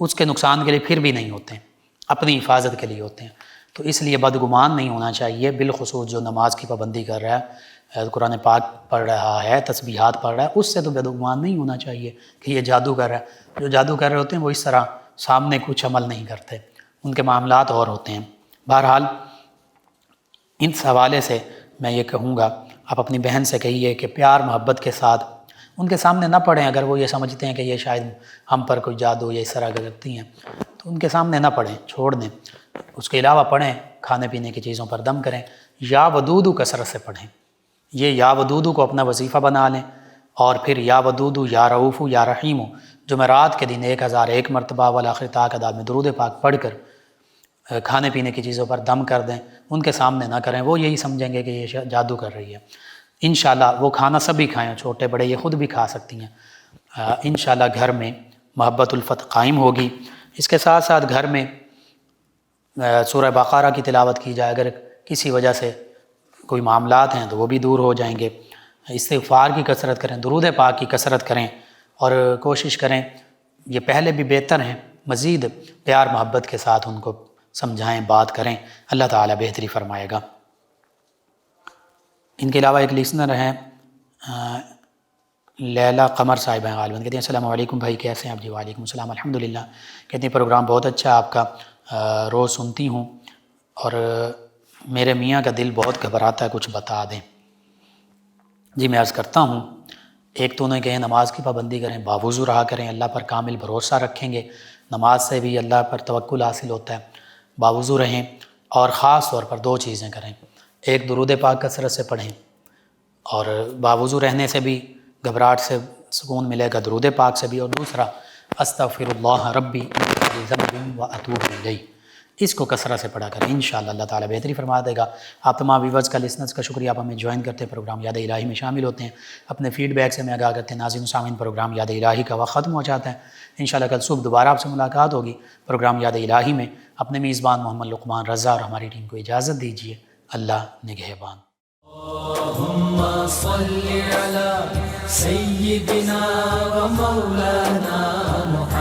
اس کے نقصان کے لیے پھر بھی نہیں ہوتے ہیں، اپنی حفاظت کے لیے ہوتے ہیں. تو اس لیے بدگمان نہیں ہونا چاہیے، بالخصوص جو نماز کی پابندی کر رہا ہے، قرآن پاک پڑھ رہا ہے، تسبیحات پڑھ رہا ہے، اس سے تو بدگمان نہیں ہونا چاہیے کہ یہ جادو کر رہا ہے. جو جادو کر رہے ہوتے ہیں وہ اس طرح سامنے کچھ عمل نہیں کرتے، ان کے معاملات اور ہوتے ہیں. بہرحال اس حوالے سے میں یہ کہوں گا، آپ اپنی بہن سے کہیے کہ پیار محبت کے ساتھ ان کے سامنے نہ پڑھیں. اگر وہ یہ سمجھتے ہیں کہ یہ شاید ہم پر کوئی جادو یا اس طرح کرتی ہیں تو ان کے سامنے نہ پڑھیں، چھوڑ دیں. اس کے علاوہ پڑھیں، کھانے پینے کی چیزوں پر دم کریں، یا ودودو کثرت سے پڑھیں. یہ یا ودودو کو اپنا وظیفہ بنا لیں، اور پھر یا ودودو یا رؤوفو یا رحیمو جمعرات کے دن 1001 مرتبہ والآخر تعداد میں درود پاک پڑھ کر کھانے پینے کی چیزوں پر دم کر دیں. ان کے سامنے نہ کریں، وہ یہی سمجھیں گے کہ یہ جادو کر رہی ہے. انشاءاللہ وہ کھانا سبھی کھائیں، چھوٹے بڑے، یہ خود بھی کھا سکتی ہیں. انشاءاللہ گھر میں محبت الفت قائم ہوگی. اس کے ساتھ ساتھ گھر میں سورہ بقرہ کی تلاوت کی جائے. اگر کسی وجہ سے کوئی معاملات ہیں تو وہ بھی دور ہو جائیں گے. استغفار کی کثرت کریں، درود پاک کی کثرت کریں، اور کوشش کریں، یہ پہلے بھی بہتر ہیں، مزید پیار محبت کے ساتھ ان کو سمجھائیں، بات کریں. اللہ تعالیٰ بہتری فرمائے گا. ان کے علاوہ ایک لسنر ہیں لیلا قمر صاحب ہیں غالباً، کہتے ہیں السلام علیکم بھائی، کیسے ہیں آپ؟ جی وعلیکم السلام، الحمدللہ. کہتے ہیں پروگرام بہت اچھا آپ کا، روز سنتی ہوں، اور میرے میاں کا دل بہت گھبراتا ہے، کچھ بتا دیں. جی میں عرض کرتا ہوں، ایک تو انہیں کہیں نماز کی پابندی کریں، باوضو رہا کریں، اللہ پر کامل بھروسہ رکھیں گے، نماز سے بھی اللہ پر توکل حاصل ہوتا ہے. باوضو رہیں، اور خاص طور پر 2 چیزیں کریں. ایک درود پاک کثرت سے پڑھیں، اور باوضو رہنے سے بھی گھبراہٹ سے سکون ملے گا، درود پاک سے بھی. اور دوسرا استغفر اللہ ربی من ذنب واتوب الیہ، اس کو کثرت سے پڑھا کریں. انشاءاللہ اللہ تعالیٰ بہتری فرما دے گا. آپ تمام ویورز کا، لسنرز کا شکریہ، آپ ہمیں جوائن کرتے ہیں، پروگرام یاد الہی میں شامل ہوتے ہیں، اپنے فیڈ بیک سے ہمیں آگاہ کرتے ہیں. ناظرین و سامعین، پروگرام یاد الہی کا وقت ختم ہو جاتا ہے. انشاءاللہ کل صبح دوبارہ آپ سے ملاقات ہوگی پروگرام یاد الہی میں. اپنے میزبان محمد لقمان رضا اور ہماری ٹیم کو اجازت دیجیے. اللہ نگہبان. اللهم صل على سيدنا ومولانا محمد